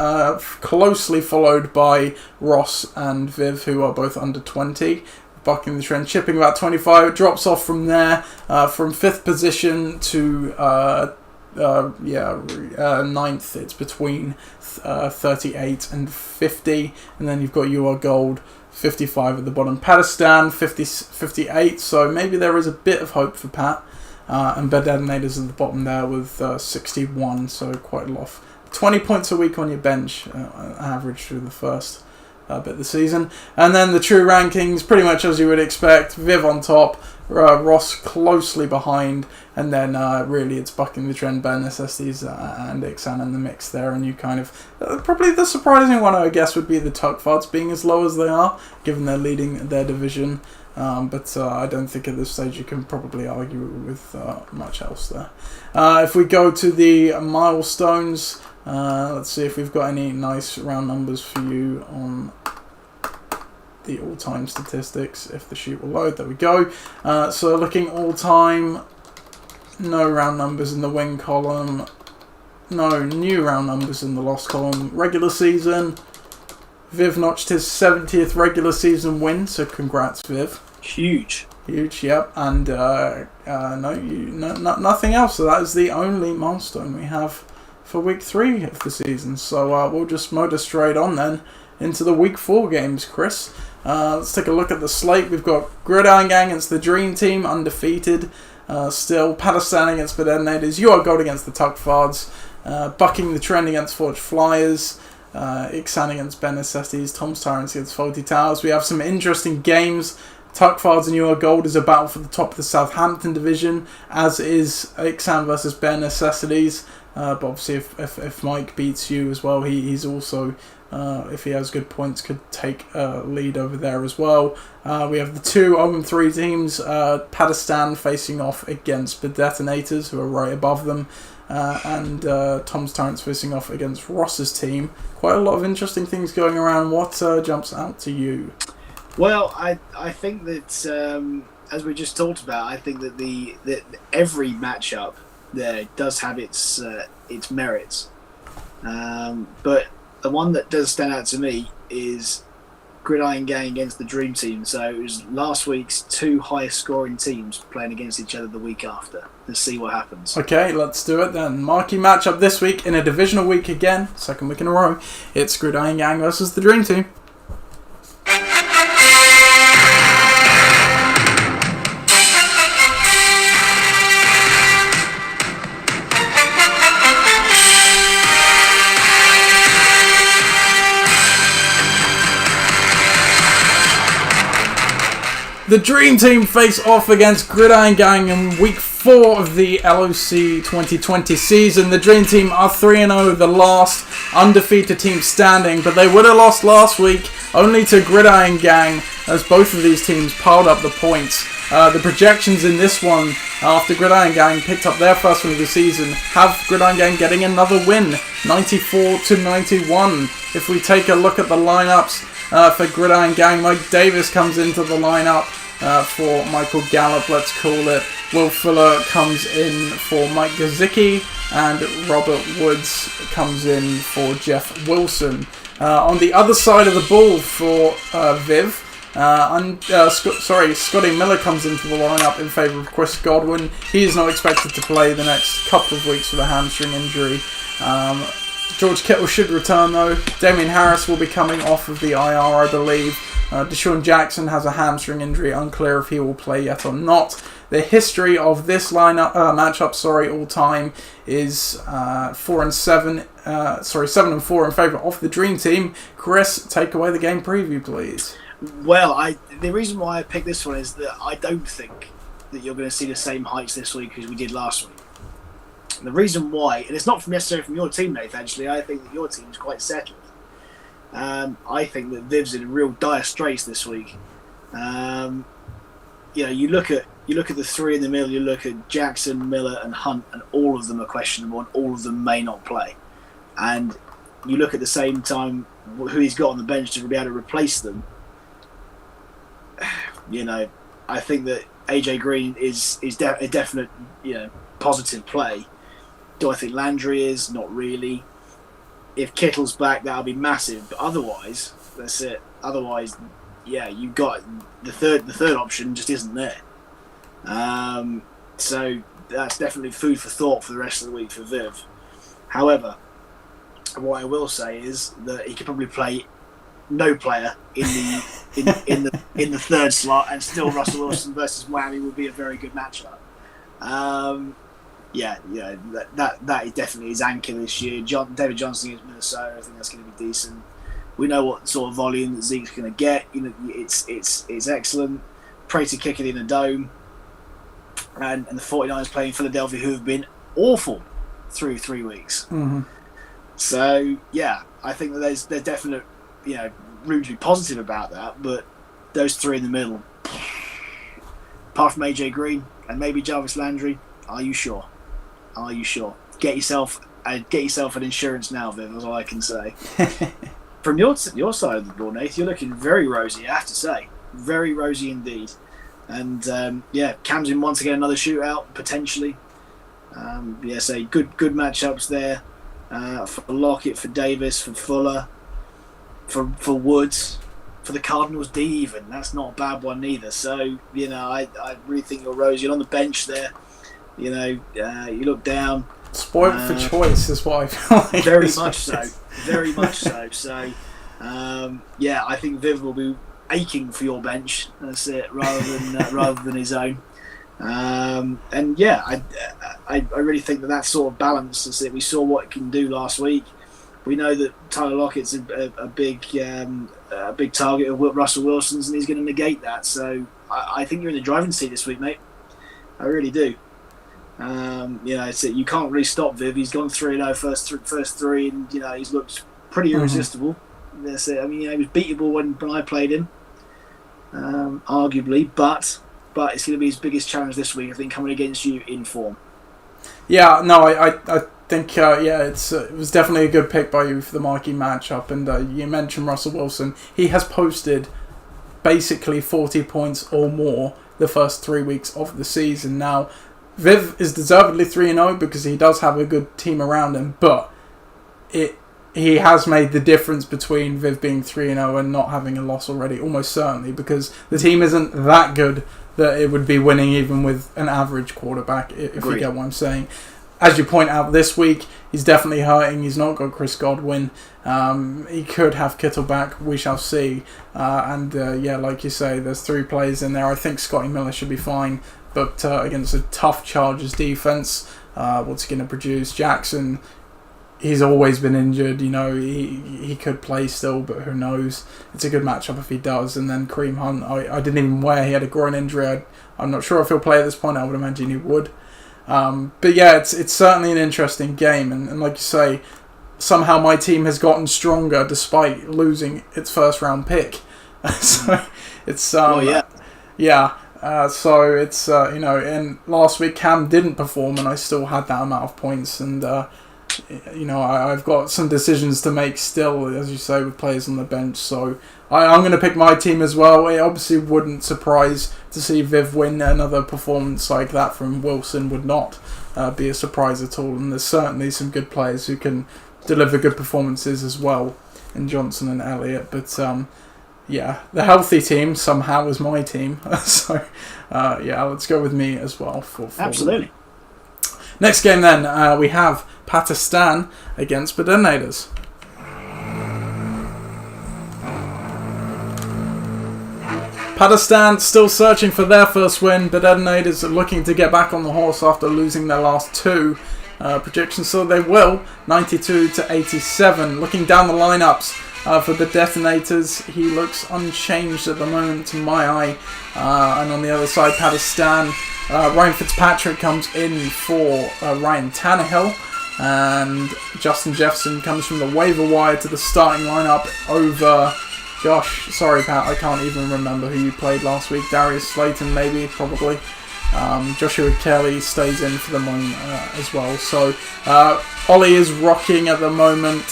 closely followed by Ross and Viv, who are both under 20. Bucking the trend, chipping about 25. It drops off from there, from 5th position to 9th. It's between 38 and 50, and then you've got You Are Gold 55 at the bottom. Pakistan 58, so maybe there is a bit of hope for Pat. And Bed Detonators at the bottom there with 61, so quite a lot. 20 points a week on your bench, average through the first bit of the season. And then the true rankings, pretty much as you would expect. Viv on top, Ross closely behind, and then really it's bucking the trend, Ben Necessities and Ixan in the mix there. And you kind of, probably the surprising one I guess would be the Tuckfarts being as low as they are, given they're leading their division. But I don't think at this stage you can probably argue with much else there. If we go to the milestones, let's see if we've got any nice round numbers for you on the all-time statistics. If the sheet will load, there we go. So looking all-time, no round numbers in the win column, no new round numbers in the loss column. Regular season, Viv notched his 70th regular season win, so congrats, Viv. Huge, yep. And nothing else. So that is the only milestone we have for week 3 of the season. So we'll just motor straight on then into the week 4 games, Chris. Let's take a look at the slate. We've got Gridiron Gang against the Dream Team, undefeated. Still, Pakistan against the Detonators. You Are Gold against the Tuckfarts. Bucking the Trend against Forge Flyers. Ixan against Ben Necessities. Tom's Tyrants against Faulty Towers. We have some interesting games. Tuckfarts and You Are Gold is a battle for the top of the Southampton division, as is Ixan versus Bare Necessities. But obviously, if Mike beats you as well, he's also, if he has good points, could take a lead over there as well. We have the 2 0-3 teams, Pakistan facing off against the Detonators, who are right above them, and Tom's Tyrants facing off against Ross's team. Quite a lot of interesting things going around. What jumps out to you? Well, I think that as we just talked about, I think that that every matchup there does have its merits, but the one that does stand out to me is Gridiron Gang against the Dream Team. So it was last week's 2 highest scoring teams playing against each other the week after. Let's see what happens. Okay, let's do it then. Marquee matchup this week in a divisional week again, second week in a row. It's Gridiron Gang versus the Dream Team. The Dream Team face off against Gridiron Gang in week 4 of the LOC 2020 season. The Dream Team are 3-0, the last undefeated team standing, but they would have lost last week only to Gridiron Gang, as both of these teams piled up the points. The projections in this one, after Gridiron Gang picked up their first win of the season, have Gridiron Gang getting another win, 94-91. If we take a look at the lineups for Gridiron Gang, Mike Davis comes into the lineup for Michael Gallup, let's call it. Will Fuller comes in for Mike Gazicki, and Robert Woods comes in for Jeff Wilson. On the other side of the ball for Viv, Scotty Miller comes into the lineup in favour of Chris Godwin. He is not expected to play the next couple of weeks with a hamstring injury. George Kittle should return though. Damian Harris will be coming off of the IR, I believe. Deshaun Jackson has a hamstring injury, unclear if he will play yet or not. The history of this matchup, all time is 7-4 in favour of the Dream Team. Chris, take away the game preview, please. Well, the reason why I picked this one is that I don't think that you're going to see the same heights this week as we did last week. And the reason why, and it's not necessarily from your team, Nath, actually, I think that your team is quite settled. I think that Viv's in real dire straits this week. You look at the 3 in the middle, you look at Jackson, Miller and Hunt, and all of them are questionable and all of them may not play. And you look at the same time who he's got on the bench to be able to replace them. I think that AJ Green is a definite positive play. Do I think Landry is? Not really. If Kittle's back, that'll be massive. But otherwise, that's it. Otherwise, yeah, you've got the third option just isn't there. So that's definitely food for thought for the rest of the week for Viv. However, what I will say is that he could probably play no player in the third slot, and still Russell Wilson versus Miami would be a very good matchup. That is definitely his anchor this year. David Johnson against Minnesota, I think that's going to be decent. We know what sort of volume that Zeke's going to get. It's excellent. Prater kicking in a dome, and the 49ers playing Philadelphia, who have been awful through 3 weeks. Mm-hmm. So yeah, I think that there's definite room to be positive about that. But those three in the middle, apart from AJ Green and maybe Jarvis Landry, are you sure? Are you sure? Get yourself an insurance now, Viv. That's all I can say. From your side of the ball, Nate, you're looking very rosy, I have to say. Very rosy indeed. And Cam's in once again another shootout, potentially. So good matchups there. For Lockett, for Davis, for Fuller, for Woods, for the Cardinals D even. That's not a bad one either. So, I really think you're rosy. You're on the bench there. You look down. Spoiled for choice is what I feel like. Very much so. Very much so. So, I think Viv will be aching for your bench. That's it, rather than his own. I really think that sort of balance. That's it. We saw what it can do last week. We know that Tyler Lockett's a big target of Russell Wilson's, and he's going to negate that. So I think you're in the driving seat this week, mate. I really do. You can't really stop Viv. He's gone 3-0 first three, and he's looked pretty irresistible. That's it. I mean, he was beatable when I played him, arguably, but it's going to be his biggest challenge this week, I think, coming against you in form. Yeah, no, I think it was definitely a good pick by you for the marquee matchup. And you mentioned Russell Wilson. He has posted basically 40 points or more the first 3 weeks of the season. Now, Viv is deservedly 3-0 because he does have a good team around him, but he has made the difference between Viv being 3-0 and not having a loss already, almost certainly, because the team isn't that good that it would be winning even with an average quarterback, if you get what I'm saying. As you point out, this week, he's definitely hurting. He's not got Chris Godwin. He could have Kittle back. We shall see. Like you say, there's 3 players in there. I think Scotty Miller should be fine. But against a tough Chargers defense, what's he going to produce? Jackson, he's always been injured. He could play still, but who knows? It's a good matchup if he does. And then Kareem Hunt, I didn't even wear. He had a groin injury. I'm not sure if he'll play at this point. I would imagine he would. It's certainly an interesting game. And like you say, somehow my team has gotten stronger despite losing its first round pick. So it's and last week Cam didn't perform, and I still had that amount of points, and I've got some decisions to make still, as you say, with players on the bench. So I'm going to pick my team as well. It obviously wouldn't surprise to see Viv win. Another performance like that from Wilson would not be a surprise at all, and there's certainly some good players who can deliver good performances as well in Johnson and Elliott, but the healthy team somehow is my team. So, let's go with me as well. Absolutely. Next game then, we have Pakistan against Bedenators. Pakistan still searching for their first win. Bedenators are looking to get back on the horse after losing their last 2 projections, so they will. 92-87. Looking down the lineups. For the Detonators, he looks unchanged at the moment to my eye. And on the other side, Pakistan, Ryan Fitzpatrick comes in for Ryan Tannehill. And Justin Jefferson comes from the waiver wire to the starting lineup over... Gosh, sorry Pat, I can't even remember who you played last week. Darius Slayton, maybe, probably. Joshua Kelly stays in for the moment as well. So Ollie is rocking at the moment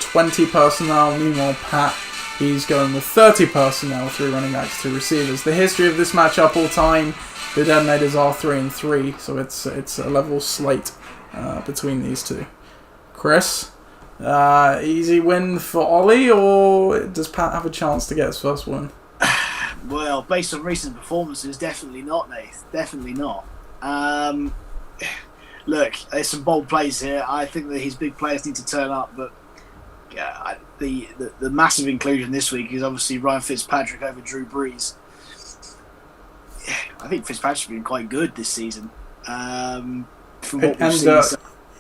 20 personnel. Meanwhile, Pat, he's going with 30 personnel, 3 running backs, 2 receivers. The history of this matchup all time, the Detonators are 3-3, so it's a level slate between these two. Chris, easy win for Ollie, or does Pat have a chance to get his first win? Well, based on recent performances, definitely not, Nath. Definitely not. Look, there's some bold plays here. I think that his big players need to turn up, but the massive inclusion this week is obviously Ryan Fitzpatrick over Drew Brees. I think Fitzpatrick's been quite good this season. From what we've seen.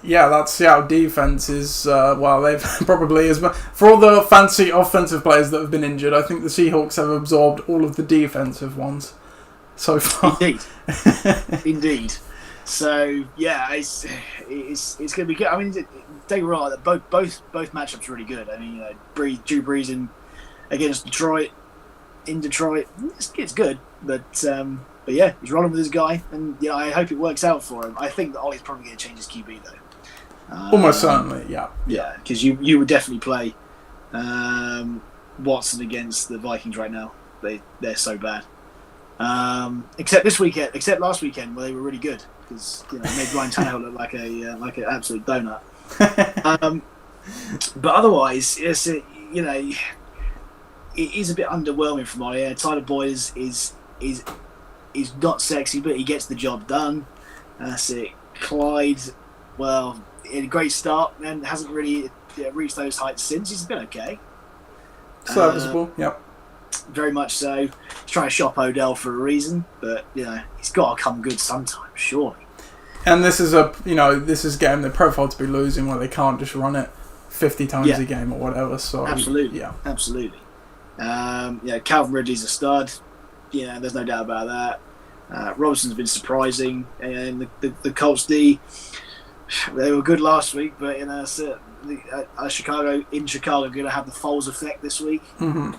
Yeah, that Seattle defense is, they've probably, for all the fancy offensive players that have been injured, I think the Seahawks have absorbed all of the defensive ones so far. Indeed. So, yeah, it's going to be good. I mean, don't get me wrong, both matchups are really good. I mean, Drew Brees against Detroit, in Detroit, it's good. But yeah, he's rolling with his guy, and I hope it works out for him. I think that Ollie's probably going to change his QB, though. Almost certainly, yeah. Yeah, because you would definitely play Watson against the Vikings right now. They're so bad. Except last weekend where they were really good, because they made Ryan Tannehill look like an absolute donut. But otherwise, it is a bit underwhelming from Ollie. Tyler Boyd is not sexy, but he gets the job done. That's it. Clyde, well, in a great start and hasn't really reached those heights since. He's been okay. Serviceable, yep. Very much so. He's trying to shop Odell for a reason, but he's got to come good sometime, surely. And this is getting the profile to be losing where they can't just run it 50 times a game or whatever. So absolutely, yeah, absolutely. Calvin Ridley's a stud. There's no doubt about that. Robinson's been surprising, and the Colts D, they were good last week, but Chicago going to have the Foles effect this week. Mm-hmm.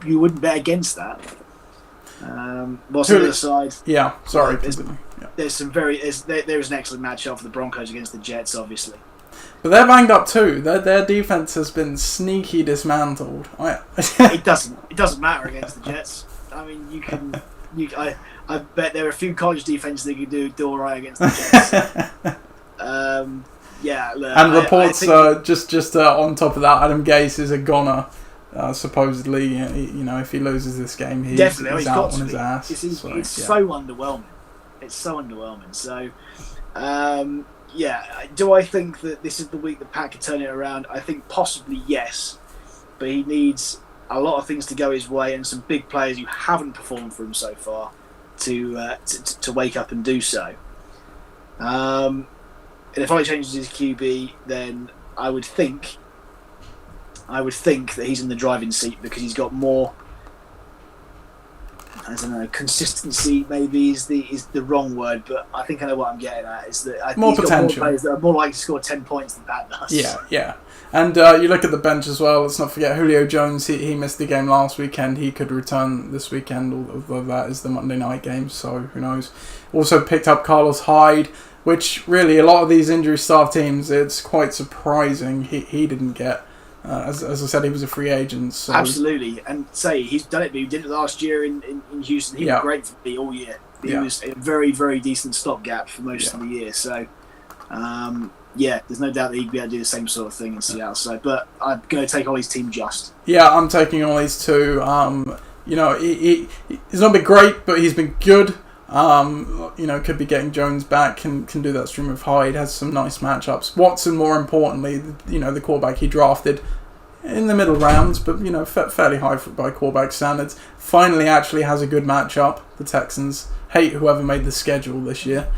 You wouldn't bet against that. What's on the other side? Yeah, sorry. There's an excellent matchup for the Broncos against the Jets, obviously. But they're banged up too. Their defense has been sneaky dismantled. It doesn't matter against the Jets. I mean, I bet there are a few college defenses that could do all right against the Jets. And reports just on top of that, Adam Gase is a goner. Supposedly, if he loses this game, he's out on his ass. It's so underwhelming. It's so underwhelming. So, do I think that this is the week that Pat could turn it around? I think possibly yes, but he needs a lot of things to go his way and some big players who haven't performed for him so far to wake up and do so. And if Ollie changes his QB, then I would think that he's in the driving seat because he's got more. I don't know. Consistency maybe is the wrong word, but I think I know what I'm getting at. Is that I think more he's potential. got more players that are more likely to score 10 points than Pat does. Yeah. And you look at the bench as well. Let's not forget Julio Jones. He missed the game last weekend. He could return this weekend, although that is the Monday night game. So who knows? Also picked up Carlos Hyde, which really a lot of these injury-starved teams, it's quite surprising he didn't get. As I said, he was a free agent. So. Absolutely, and he's done it. But he did it last year in Houston. He was great for me all year. He was a very, very decent stopgap for most of the year. So, there's no doubt that he'd be able to do the same sort of thing in Seattle. So, but I'm going to take Ollie's team just. Yeah, I'm taking Ollie's too. He's not been great, but he's been good. Could be getting Jones back, can do that stream of Hyde, has some nice matchups. Watson, more importantly, the quarterback he drafted in the middle rounds, but fairly high by quarterback standards, finally actually has a good matchup. The Texans hate whoever made the schedule this year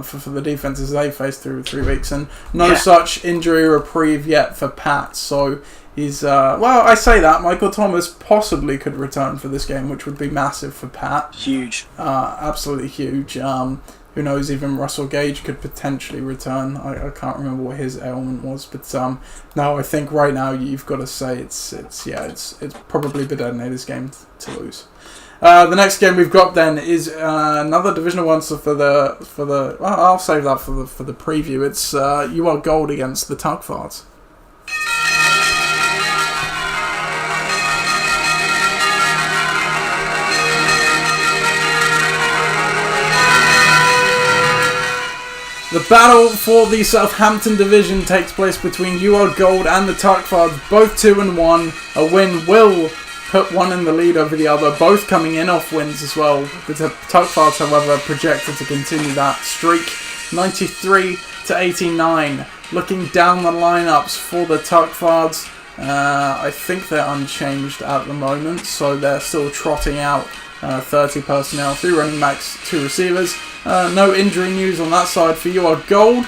for the defenses they faced through 3 weeks, and no such injury reprieve yet for Pat. So he's I say that Michael Thomas possibly could return for this game, which would be massive for Pat. Huge, absolutely huge. Who knows? Even Russell Gage could potentially return. I can't remember what his ailment was, but no, I think right now you've got to say it's probably the Detonators game to lose. The next game we've got then is another Division 1. So I'll save that for the preview. It's UL Gold against the Tugfarts. The battle for the Southampton division takes place between UR Gold and the Tuckfards, both 2-1. A win will put one in the lead over the other, both coming in off wins as well. The Tuckfards, however, projected to continue that streak. 93 to 89. Looking down the lineups for the Tuckfards, I think they're unchanged at the moment, so they're still trotting out 30 personnel, 3 running backs, 2 receivers. No injury news on that side for UR Gold.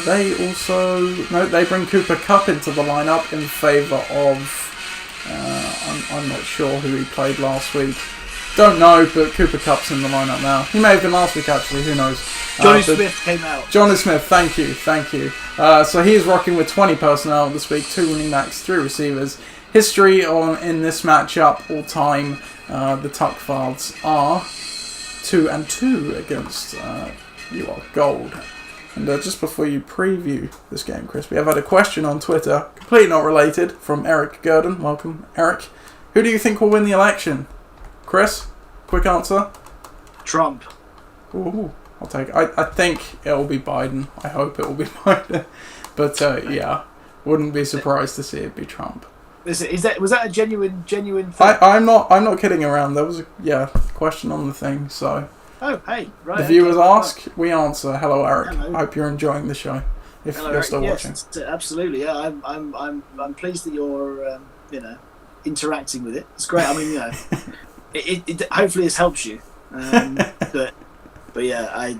They bring Cooper Kupp into the lineup in favour of, I'm not sure who he played last week. Don't know, but Cooper Kupp's in the lineup now. He may have been last week actually, who knows. Johnny Smith came out. Johnny Smith, thank you. So he is rocking with 20 personnel this week, 2 running backs, 3 receivers. History in this matchup all time, the Tuckfards are 2-2 against UR Gold. And just before you preview this game, Chris, we have had a question on Twitter, completely not related, from Eric Gurdon. Welcome, Eric. Who do you think will win the election? Chris, quick answer. Trump. Ooh, I'll take it. I think it will be Biden. I hope it will be Biden. But yeah, wouldn't be surprised to see it be Trump. Was that a genuine thing? I'm not kidding around. There was a question on the thing, so. Oh, hey, right. The viewers ask, we answer. Hello, Eric. Hello. I hope you're enjoying the show. If Hello, you're Eric. still Yes, watching. Absolutely. Yeah, I'm pleased that you're interacting with it. It's great. I mean, it hopefully this helps you. But yeah,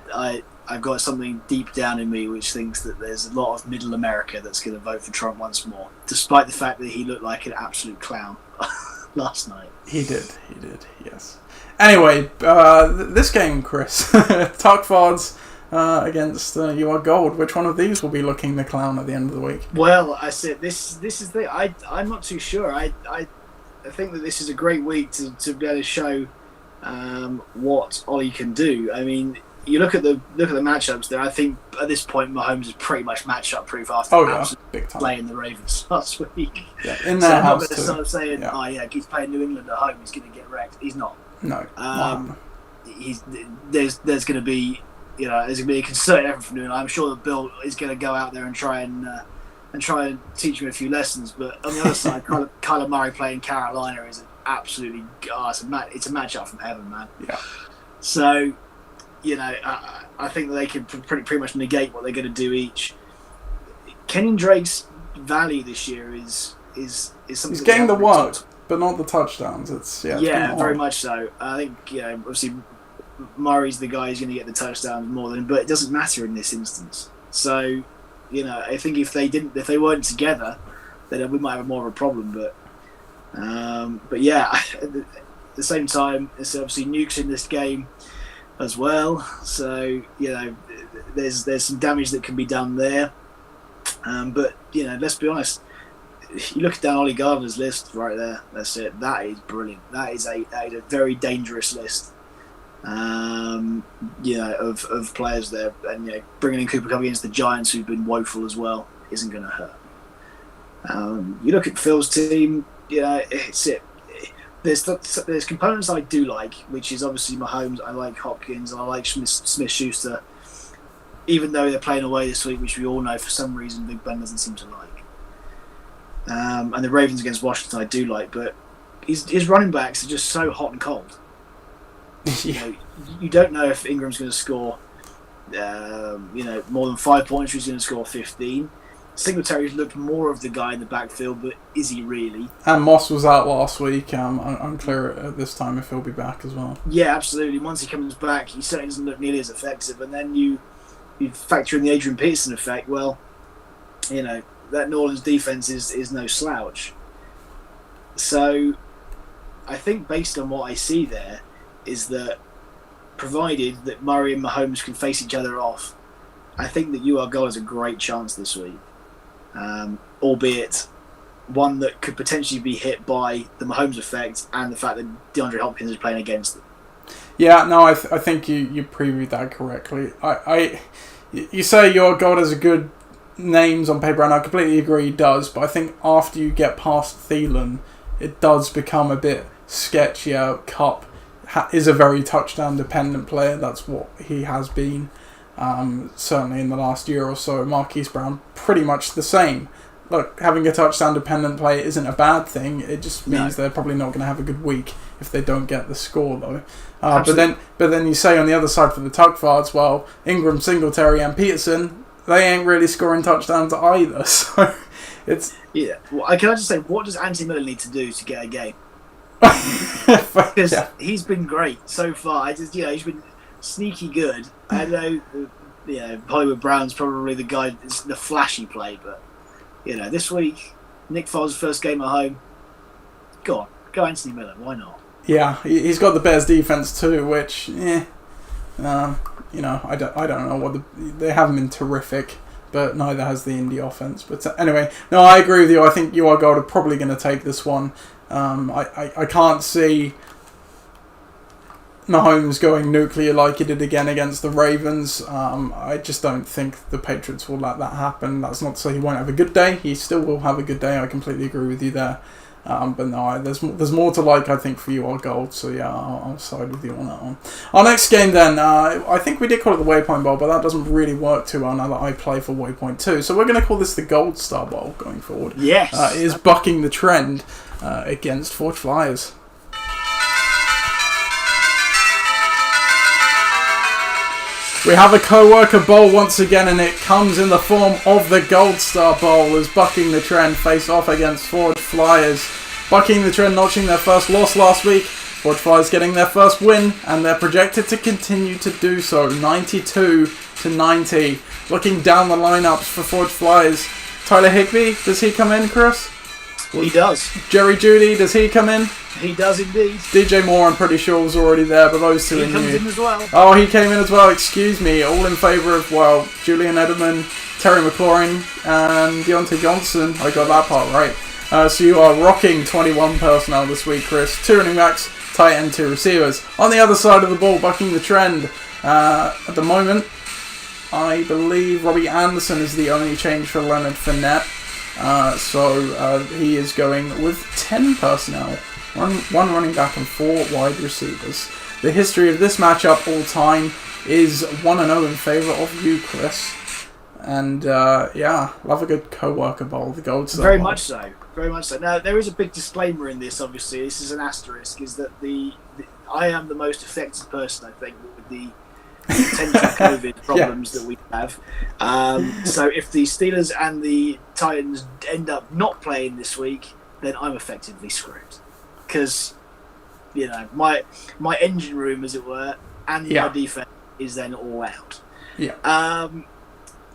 I've got something deep down in me which thinks that there's a lot of Middle America that's going to vote for Trump once more, despite the fact that he looked like an absolute clown last night. He did, yes. Anyway, this game, Chris, Tuckfards against UR Gold. Which one of these will be looking the clown at the end of the week? Well, I said this is the I'm not too sure. I think that this is a great week to be able to show what Ollie can do. I mean, you look at the matchups there. I think at this point Mahomes is pretty much matchup proof after big time playing the Ravens last week. Yeah, in their so I'm not house going to too. start saying, he's playing New England at home, he's going to get wrecked. He's not. No. There's going to be there's going to be a concerted effort from New England. I'm sure that Bill is going to go out there and try and teach him a few lessons. But on the other side, Kyler Murray playing Carolina is absolutely it's a matchup from heaven, man. Yeah. So, I think that they can pretty much negate what they're going to do each. Kenyon Drake's value this year is something. He's getting the work, but not the touchdowns. It's very much so. I think obviously Murray's the guy who's going to get the touchdowns more than, but it doesn't matter in this instance. So, I think if they weren't together, then we might have more of a problem. But yeah, at the same time, it's obviously Nuke's in this game as well. So there's some damage that can be done there. But let's be honest. You look down Ollie Gardner's list right there. That's it. That is brilliant. That is a very dangerous list. Of players there, and bringing in Cooper Kupp against the Giants, who've been woeful as well, isn't going to hurt. You look at Phil's team. It's it. There's components I do like, which is obviously Mahomes. I like Hopkins. I like Smith-Schuster. Even though they're playing away this week, which we all know for some reason Big Ben doesn't seem to like. And the Ravens against Washington I do like, but his running backs are just so hot and cold. You don't know if Ingram's going to score, more than 5 points, or he's going to score 15. Singletary's looked more of the guy in the backfield, but is he really? And Moss was out last week. I'm unclear at this time if he'll be back as well. Yeah, absolutely. Once he comes back, he certainly doesn't look nearly as effective. And then you factor in the Adrian Peterson effect. Well, that New Orleans defense is no slouch. So I think based on what I see there is that provided that Murray and Mahomes can face each other off, I think that UR Gold has a great chance this week. Albeit one that could potentially be hit by the Mahomes effect and the fact that DeAndre Hopkins is playing against them. Yeah, no, I think you previewed that correctly. You say UR Gold has a good names on paper, and I completely agree he does, but I think after you get past Thielen, it does become a bit sketchier. Kupp is a very touchdown dependent player. That's what he has been. certainly in the last year or so. Marquise Brown, pretty much the same. Look, having a touchdown-dependent play isn't a bad thing. It just means they're probably not going to have a good week if they don't get the score, though. But then you say on the other side for the Tugfards, well, Ingram, Singletary, and Peterson, they ain't really scoring touchdowns either. So it's Well, can I just say, what does Anthony Miller need to do to get a game? Because he's been great so far. He's been sneaky good. I know, Hollywood Brown's probably the guy, the flashy play, but this week, Nick Foles' first game at home. Go Anthony Miller. Why not? Yeah, he's got the Bears defense too, which, I don't know they haven't been terrific, but neither has the Indy offense. But anyway, no, I agree with you. I think you are probably going to take this one. I can't see Mahomes going nuclear like he did again against the Ravens. I just don't think the Patriots will let that happen. That's not to say he won't have a good day. He still will have a good day. I completely agree with you there. But no, there's more to like, I think, for you, our gold. So yeah, I'll side with you on that one. Our next game then, I think we did call it the Waypoint Bowl, but that doesn't really work too well now that I play for Waypoint 2. So we're going to call this the Gold Star Bowl going forward. Yes. It is bucking the trend against Forge Flyers. We have a co-worker bowl once again, and it comes in the form of the Gold Star Bowl as Bucking the Trend face off against Forge Flyers. Bucking the Trend notching their first loss last week, Forge Flyers getting their first win, and they're projected to continue to do so, 92-90. Looking down the lineups for Forge Flyers, Tyler Higbee, does he come in, Chris? He does. Jerry Jeudy, does he come in? He does indeed. DJ Moore, I'm pretty sure, was already there, but those two are new. He comes in as well. Oh, he came in as well, excuse me. All in favour of, Julian Edelman, Terry McLaurin, and Deontay Johnson. I got that part right. So you are rocking 21 personnel this week, Chris. 2 running backs, tight end, 2 receivers. On the other side of the ball, bucking the trend. At the moment, I believe Robbie Anderson is the only change for Leonard Fournette. So he is going with 10 personnel, one running back and 4 wide receivers. The history of this matchup all time is 1-0 in favour of you, Chris. And love a good co-worker bowl, the Gold Star Very bowl. much so. Now, there is a big disclaimer in this, obviously. This is an asterisk, is that I am the most affected person, I think, with the potential COVID problems that we have. So if the Steelers and the Titans end up not playing this week, then I'm effectively screwed. Because, my engine room, as it were, and my defense is then all out. Yeah.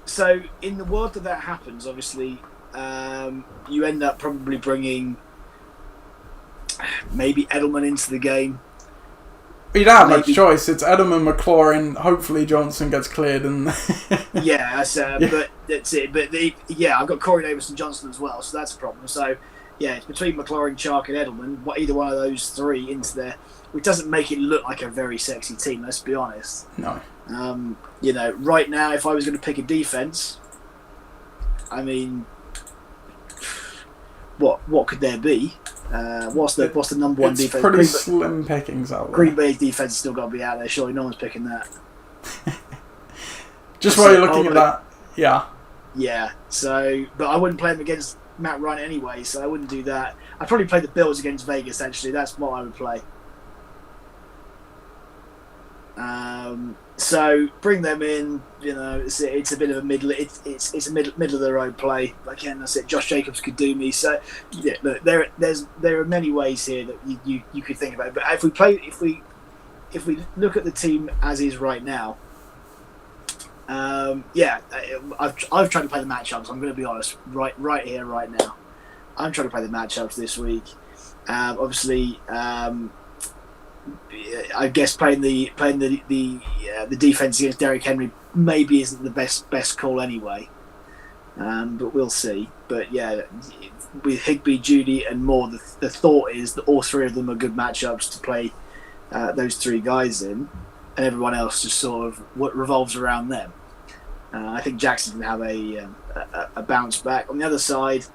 So in the world that happens, obviously, you end up probably bringing maybe Edelman into the game. You don't have much choice. It's Edelman, McLaurin. Hopefully Johnson gets cleared, and but that's it. But I've got Corey Davis and Johnson as well, so that's a problem. So it's between McLaurin, Chark, and Edelman. Either one of those 3 into there, which doesn't make it look like a very sexy team. Let's be honest. No. Right now, if I was going to pick a defense, I mean, what could there be? What's the number one defense? It's pretty slim pickings out there. Green Bay's defense has still got to be out there. Surely no one's picking that. Just while you're looking at that, yeah. Yeah. So, but I wouldn't play him against Matt Ryan anyway, so I wouldn't do that. I'd probably play the Bills against Vegas. Actually, that's what I would play. So bring them in. It's a bit of a middle. It's a middle of the road play. Again, that's it. Josh Jacobs could do me. So look, there are many ways here that you could think about. But if we look at the team as is right now, I've tried to play the matchups. I'm going to be honest, right here, right now. I'm trying to play the matchups this week. Obviously. I guess playing the defense against Derrick Henry maybe isn't the best call anyway, but we'll see. But with Higbee, Jeudy, and Moore, the thought is that all 3 of them are good matchups to play those 3 guys in, and everyone else just sort of what revolves around them. I think Jackson can have a bounce back. On the other side,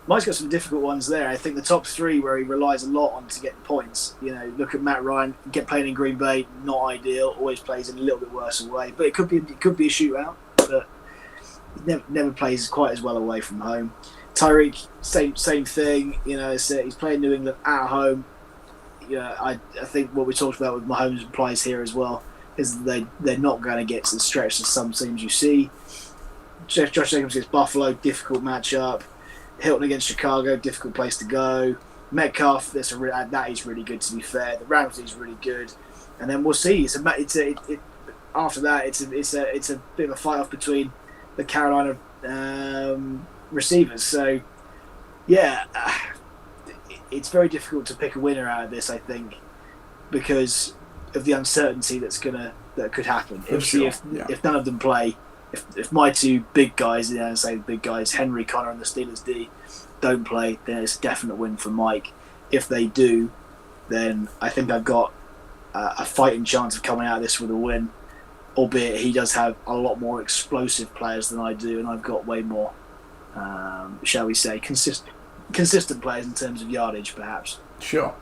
Mike's got some difficult ones there. I think the top three where he relies a lot on to get points. Look at Matt Ryan, playing in Green Bay, not ideal. Always plays in a little bit worse away, but it could be a shootout. But he never plays quite as well away from home. Tyreek, same thing. He's playing New England at home. I think what we talked about with Mahomes applies here as well. Is they're not going to get to the stretch that some teams you see. Josh Jacobs against Buffalo, difficult matchup. Hilton against Chicago, difficult place to go. Metcalf, that is really good, to be fair. The Rams is really good, and then we'll see. After that, it's a bit of a fight off between the Carolina receivers. So yeah, it's very difficult to pick a winner out of this, I think, because of the uncertainty that could happen. If none of them play. If my two big guys, big guys, Henry, Connor, and the Steelers D, don't play, then it's a definite win for Mike. If they do, then I think I've got a fighting chance of coming out of this with a win, albeit he does have a lot more explosive players than I do, and I've got way more, shall we say, consistent players in terms of yardage, perhaps. Sure.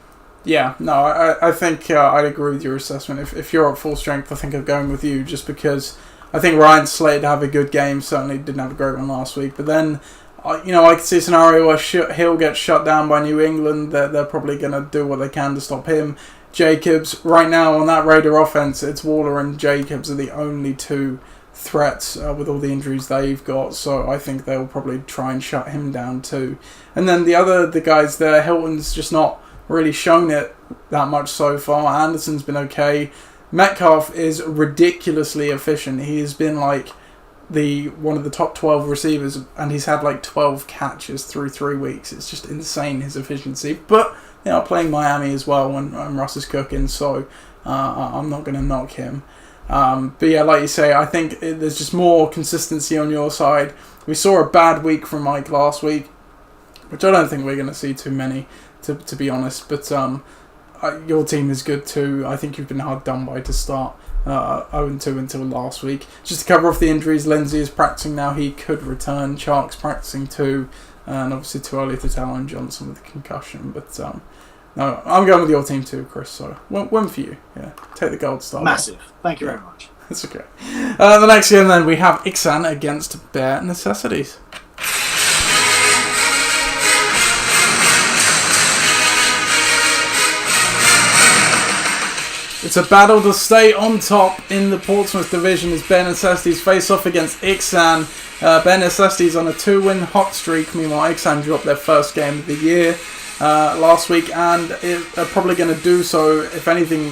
Yeah, no, I think I'd agree with your assessment. If you're at full strength, I think I'm going with you, just because I think Ryan's slated to have a good game. Certainly didn't have a great one last week. But then, I could see a scenario where Hill gets shut down by New England. They're probably going to do what they can to stop him. Jacobs, right now on that Raider offense, it's Waller and Jacobs are the only two threats with all the injuries they've got. So I think they'll probably try and shut him down too. And then the guys there, Hilton's just not really shown it that much so far. Anderson's been okay. Metcalf is ridiculously efficient. He has been one of the top 12 receivers, and he's had 12 catches through 3 weeks. It's just insane, his efficiency. But playing Miami as well when Russ is cooking, so I'm not going to knock him. But yeah, like you say, I think there's just more consistency on your side. We saw a bad week from Mike last week, which I don't think we're going to see too many, to be honest. But your team is good too. I think you've been hard done by to start 0-2 until last week. Just to cover off the injuries, Lindsay is practicing now. He could return. Chark's practicing too. And obviously too early to tell on Johnson with the concussion. But no, I'm going with your team too, Chris. So win for you. Yeah, take the gold star. Massive. Thank you very much. That's okay. The next game then, we have Ixan against Bare Necessities. It's a battle to stay on top in the Portsmouth division as Bare Necessities face off against Ixan. Bare Necessities on a 2-win hot streak. Meanwhile, Ixan dropped their first game of the year last week, and are probably going to do so, if anything,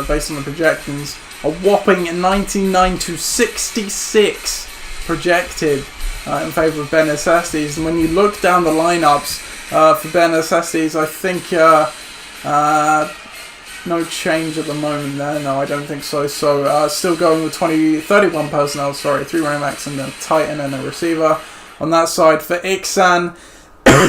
based on the projections. A whopping 99-66 projected in favour of Bare Necessities. And when you look down the lineups for Bare Necessities, I think no change at the moment there. No, I don't think so. So still going with 31 personnel, 3 running backs and a tight end and a receiver. On that side for Ixan,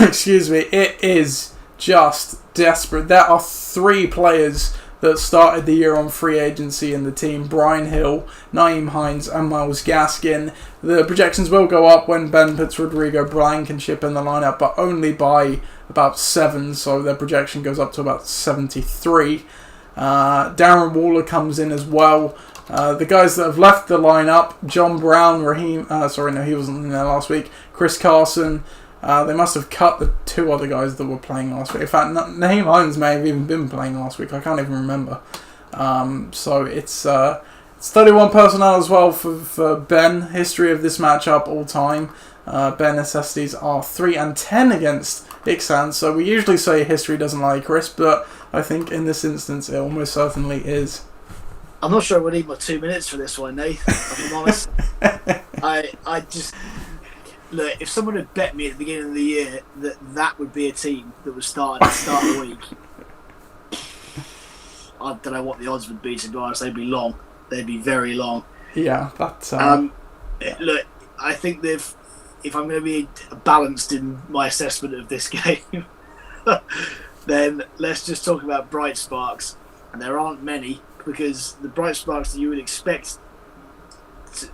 excuse me, it is just desperate. There are 3 players that started the year on free agency in the team: Brian Hill, Naeem Hines and Myles Gaskin. The projections will go up when Ben puts Rodrigo Blankenship in the lineup, but only by about 7, so their projection goes up to about 73. Darren Waller comes in as well. The guys that have left the lineup: John Brown, he wasn't in there last week. Chris Carson. They must have cut the 2 other guys that were playing last week. In fact, Naeem Hines may have even been playing last week. I can't even remember. So it's 31 personnel as well for Ben. History of this matchup all time. Bare Necessities are 3-10 against Ixan. So we usually say history doesn't lie, Chris, but I think in this instance it almost certainly is. I'm not sure I would need my 2 minutes for this one, Nate. If I'm honest. I just... Look, if someone had bet me at the beginning of the year that would be a team that was starting at the start of the week, I don't know what the odds would be, to be honest. They'd be long. They'd be very long. Yeah, that's... Look, I think if I'm going to be balanced in my assessment of this game, then let's just talk about bright sparks. And there aren't many, because the bright sparks that you would expect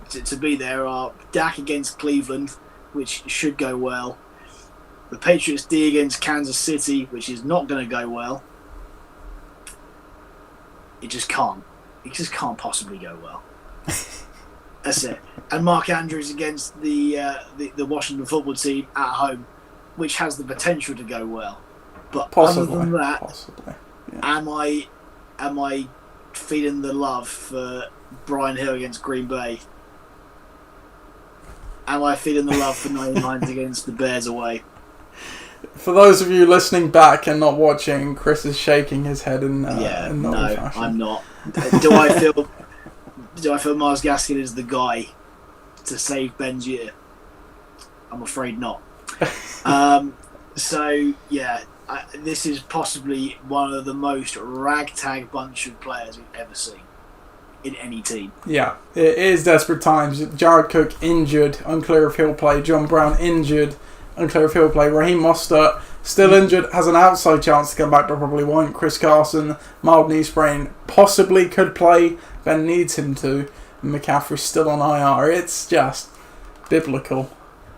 to be there are Dak against Cleveland, which should go well. The Patriots D against Kansas City, which is not going to go well. It just can't. It just can't possibly go well. That's it. And Mark Andrews against the Washington football team at home, which has the potential to go well. But Possibly. other than that, Possibly. Yeah. am I feeling the love for Brian Hill against Green Bay? Am I feeling the love for 99s against the Bears away? For those of you listening back and not watching, Chris is shaking his head in No, fashion. I'm not. Do I feel Myles Gaskin is the guy to save Ben's year? I'm afraid not. So yeah, this is possibly one of the most ragtag bunch of players we've ever seen in any team. Yeah, it is desperate times. Jared Cook injured, unclear if he'll play. John Brown injured, unclear if he'll play. Raheem Mostert still injured, has an outside chance to come back, but probably won't. Chris Carson, mild knee sprain, possibly could play. Ben needs him to. And McCaffrey's still on IR. It's just biblical.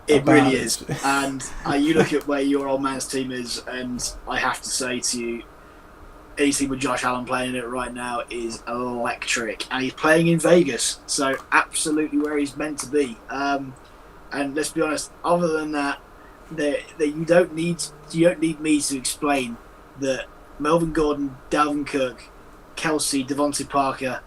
It really is. And you look at where your old man's team is, and I have to say to you, anything with Josh Allen playing it right now is electric. And he's playing in Vegas, so absolutely where he's meant to be. And let's be honest, other than that, you don't need me to explain that Melvin Gordon, Dalvin Cook, Kelsey, Devontae Parker,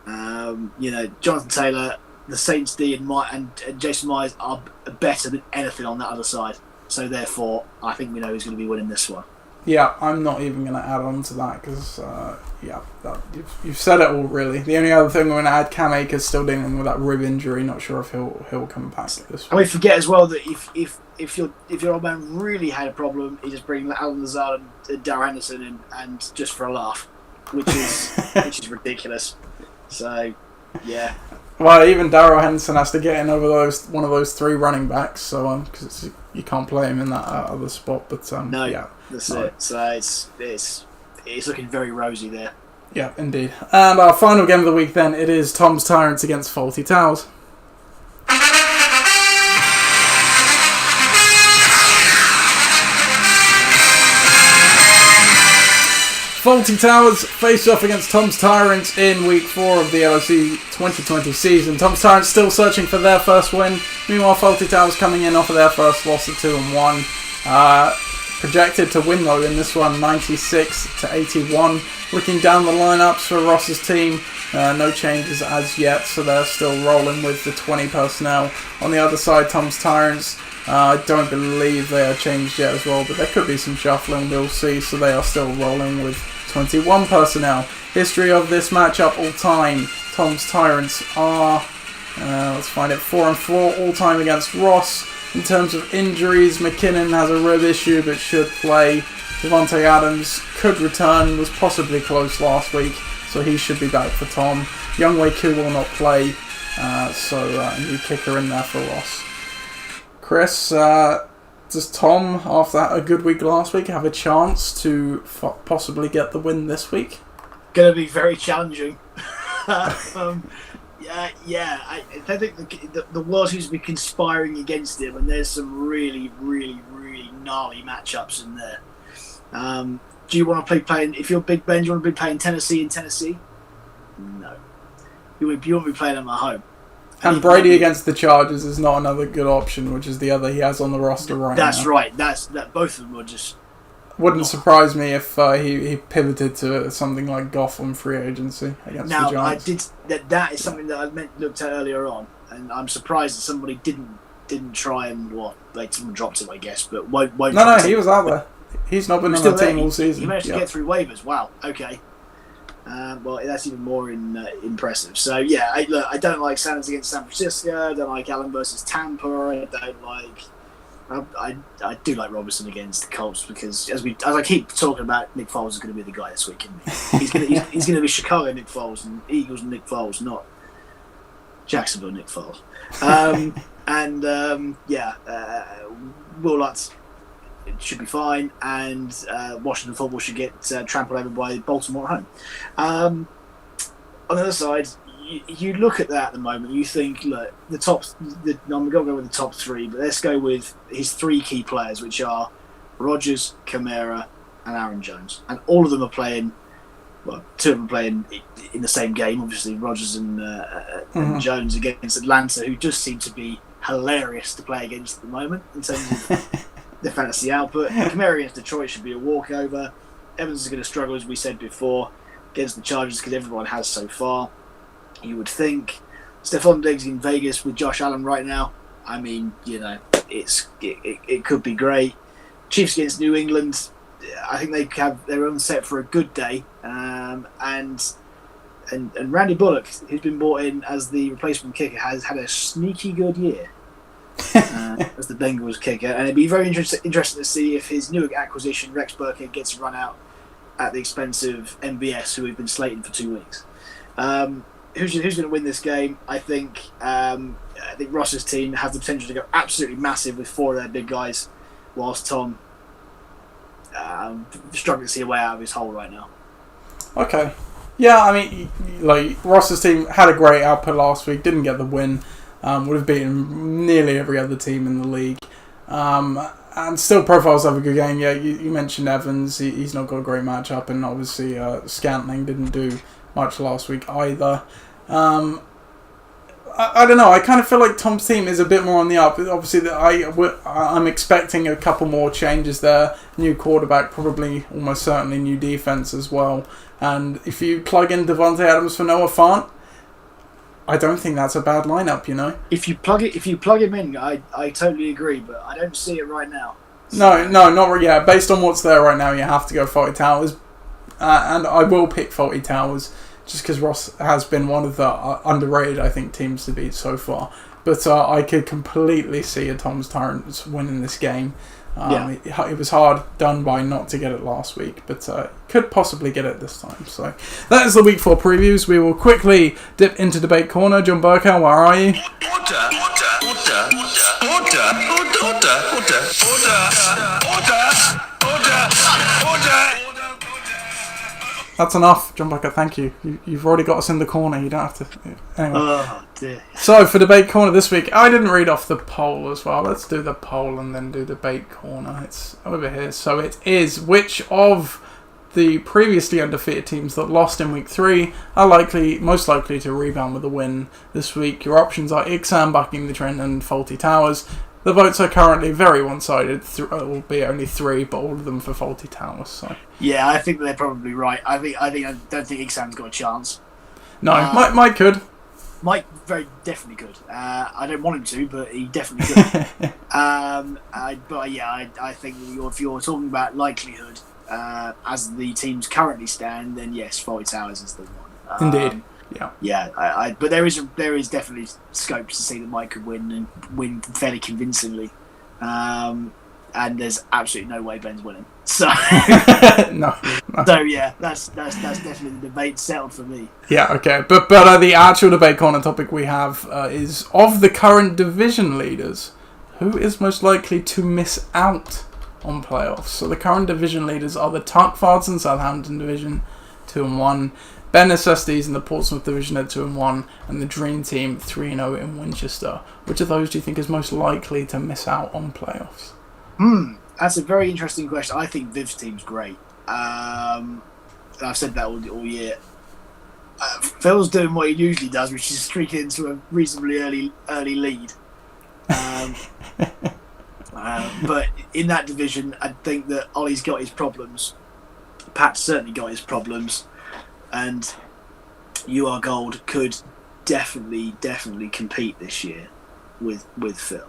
Jonathan Taylor, the Saints D and Jason Myers are better than anything on that other side. So therefore, I think we know who's going to be winning this one. Yeah, I'm not even going to add on to that because, you've said it all really. The only other thing I'm going to add, Cam Akers still dealing with that rib injury. Not sure if he'll come back this week. And we forget as well that if your old man really had a problem, he just bring Alan Lazard and Darrell Henderson in, and just for a laugh, which is ridiculous. So, yeah. Well, even Darrell Henderson has to get in over one of those three running backs, so because you can't play him in that other spot. But that's it. So it's looking very rosy there. Yeah, indeed. And our final game of the week then, it is Tom's Tyrants against Faulty Towers. Faulty Towers face off against Tom's Tyrants in Week 4 of the LOC 2020 season. Tom's Tyrants still searching for their first win. Meanwhile, Faulty Towers coming in off of their first loss at 2-1. Projected to win though in this one, 96-81. Looking down the lineups for Ross's team, no changes as yet, so they're still rolling with the 20 personnel. On the other side, Tom's Tyrants, I don't believe they are changed yet as well, but there could be some shuffling, we'll see, so they are still rolling with 21 personnel. History of this matchup all time. Tom's Tyrants are, let's find it, 4-4 all time against Ross. In terms of injuries, McKinnon has a rib issue but should play. Devontae Adams could return, was possibly close last week, so he should be back for Tom. Youngway Koo will not play, so a new kicker in there for Ross. Chris, does Tom, after a good week last week, have a chance to possibly get the win this week? Going to be very challenging. I think the world seems to be conspiring against him, and there's some really, really, really gnarly matchups in there. Do you want to play if you're Big Ben, do you want to be playing Tennessee in Tennessee? No. You want to be playing them at home. And Brady against the Chargers is not another good option, which is the other he has on the roster right now. That's right. That both of them are just... Wouldn't surprise me if he pivoted to something like Goff on free agency against the Giants. That is something that I looked at earlier on, and I'm surprised that somebody didn't try and someone dropped him, I guess, but won't. No, he was out there. He's not been on the team all season. He managed to get through waivers. Wow. Okay. Well, that's even more impressive. So yeah, I don't like Sanders against San Francisco. I don't like Allen versus Tampa. I don't like. I do like Robinson against the Colts because as I keep talking about, Nick Foles is going to be the guy this week. He's going to be Chicago Nick Foles and Eagles Nick Foles, not Jacksonville Nick Foles. Will Lutz should be fine, and Washington football should get trampled over by Baltimore at home. On the other side, you look at that at the moment, you think, look, I'm going to go with the top three, but let's go with his three key players, which are Rodgers, Kamara, and Aaron Jones. And all of them are playing, well, two of them are playing in the same game, obviously, Rodgers and Jones against Atlanta, who just seem to be hilarious to play against at the moment in terms of the fantasy output. Kamara against Detroit should be a walkover. Evans is going to struggle, as we said before, against the Chargers because everyone has so far. You would think Stephon Diggs in Vegas with Josh Allen right now. I mean, it could be great. Chiefs against New England. I think they're on set for a good day. And Randy Bullock, who's been brought in as the replacement kicker, has had a sneaky good year as the Bengals kicker. And it'd be very interesting to see if his new acquisition, Rex Burkhead, gets run out at the expense of MBS, who we've been slating for 2 weeks. Who's going to win this game? I think Ross's team has the potential to go absolutely massive with four of their big guys, whilst Tom struggling to see a way out of his hole right now. Okay. Yeah, I mean, like Ross's team had a great output last week, didn't get the win, would have beaten nearly every other team in the league. And still profiles have a good game. Yeah, you mentioned Evans, he's not got a great matchup, and obviously Scantling didn't do much last week either. I don't know. I kind of feel like Tom's team is a bit more on the up. Obviously, I'm expecting a couple more changes there. New quarterback, probably almost certainly new defense as well. And if you plug in Devontae Adams for Noah Fant, I don't think that's a bad lineup. If you plug him in, I totally agree, but I don't see it right now. So. No, not really. Yeah, based on what's there right now, you have to go Faulty Towers, and I will pick Faulty Towers. Just because Ross has been one of the underrated, I think, teams to beat so far. But I could completely see a Tom's Tyrants winning this game. It was hard done by not to get it last week, but could possibly get it this time. So that is the Week 4 previews. We will quickly dip into Debate Corner. John Burkow, where are you? Order. That's enough, John Bucket, thank you. You've already got us in the corner, you don't have to... Anyway. Oh, dear. So, for Debate Corner this week, I didn't read off the poll as well. Let's do the poll and then do Debate Corner. It's over here. So it is, which of the previously undefeated teams that lost in Week 3 are most likely to rebound with a win this week? Your options are Ixam bucking the trend and Faulty Towers. The votes are currently very one-sided, albeit only 3, but all of them for Faulty Towers. So. Yeah, I think they're probably right. I don't think Ixam's got a chance. No, Mike could. Mike very definitely could. I don't want him to, but he definitely could. I think if you're talking about likelihood, as the teams currently stand, then yes, Faulty Towers is the one. Indeed. Yeah, but there is definitely scope to see that Mike could win and win fairly convincingly, and there's absolutely no way Ben's winning. So no. So yeah, that's definitely the debate settled for me. Yeah, okay, but the actual Debate Corner topic we have is of the current division leaders, who is most likely to miss out on playoffs? So the current division leaders are the Tuckfards and Southampton division, 2-1. Ben Necessities in the Portsmouth division at 2-1, and the Dream Team 3-0 in Winchester. Which of those do you think is most likely to miss out on playoffs? That's a very interesting question. I think Viv's team's great. I've said that all year. Phil's doing what he usually does, which is streaking into a reasonably early lead. But in that division, I think that Ollie's got his problems. Pat's certainly got his problems. And You Are Gold could definitely compete this year with Phil.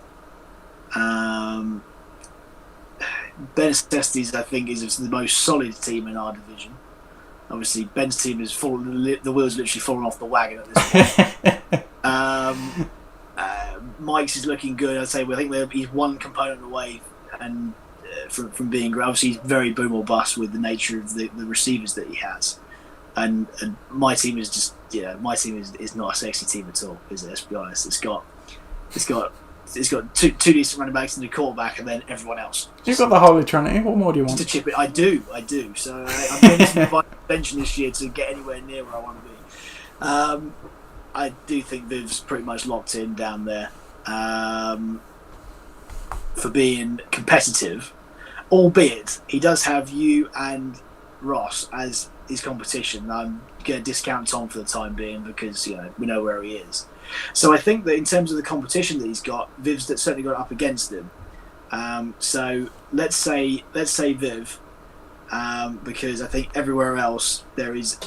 Ben Estes, I think, is the most solid team in our division. Obviously, Ben's team is the wheels literally fallen off the wagon at this point. Mike's is looking good. I'd say I think he's one component away and from being great. Obviously, he's very boom or bust with the nature of the receivers that he has. And my team is just is not a sexy team at all, is it? Let's be honest. It's got two decent running backs and a quarterback, and then everyone else. You've got the Holy Trinity. What more do you want? Just to chip it, I do. So I'm going to provide attention this year to get anywhere near where I want to be. I do think Viv's pretty much locked in down there for being competitive, albeit he does have you and Ross as his competition. I'm going to discount Tom for the time being because we know where he is. So I think that in terms of the competition that he's got, Viv's certainly got up against him. So let's say Viv, because I think everywhere else there is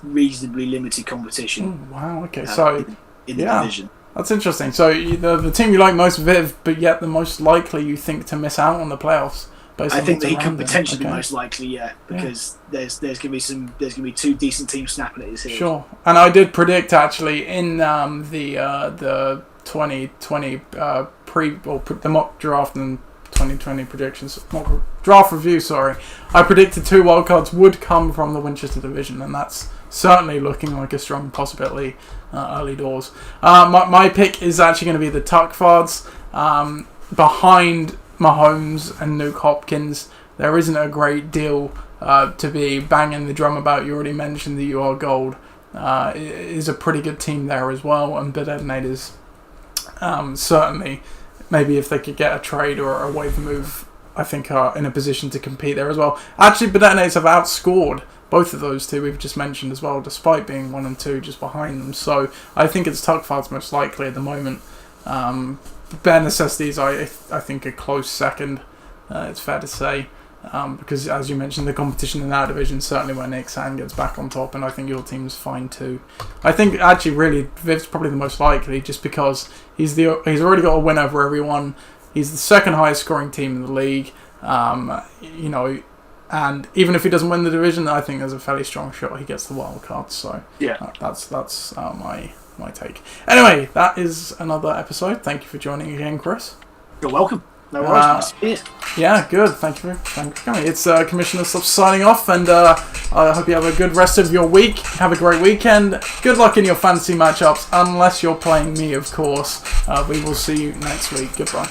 reasonably limited competition. Oh, wow. Okay. So in the division. That's interesting. So the team you like most, Viv, but yet the most likely you think to miss out on the playoffs. I think that he could potentially be most likely, because there's going to be two decent teams snapping at his heels. Sure, and I did predict actually in the 2020 the mock draft and 2020 predictions, mock draft review. Sorry, I predicted 2 wildcards would come from the Winchester division, and that's certainly looking like a strong possibility early doors. My pick is actually going to be the Tuckfards behind Mahomes and Nuke Hopkins. There isn't a great deal to be banging the drum about. You already mentioned the UR Gold is a pretty good team there as well, and Bidednators certainly, maybe if they could get a trade or a waiver move, I think are in a position to compete there as well. Actually, Bidednators have outscored both of those two we've just mentioned as well, despite being 1 and 2 just behind them. So I think it's Tuckfards most likely at the moment. Bare Necessities, I think, a close second, it's fair to say, because as you mentioned, the competition in that division, certainly when Nick Sand gets back on top, and I think your team's fine too. I think actually really Viv's probably the most likely, just because he's already got a win over everyone. He's the second highest scoring team in the league, and even if he doesn't win the division, I think there's a fairly strong shot he gets the wild card. So that's my take. Anyway, that is another episode. Thank you for joining again, Chris. You're welcome. No worries. Nice to be here. Yeah, good. Thank you for coming. It's Commissioner Stubbs signing off, and I hope you have a good rest of your week. Have a great weekend. Good luck in your fantasy matchups, unless you're playing me, of course. We will see you next week. Goodbye.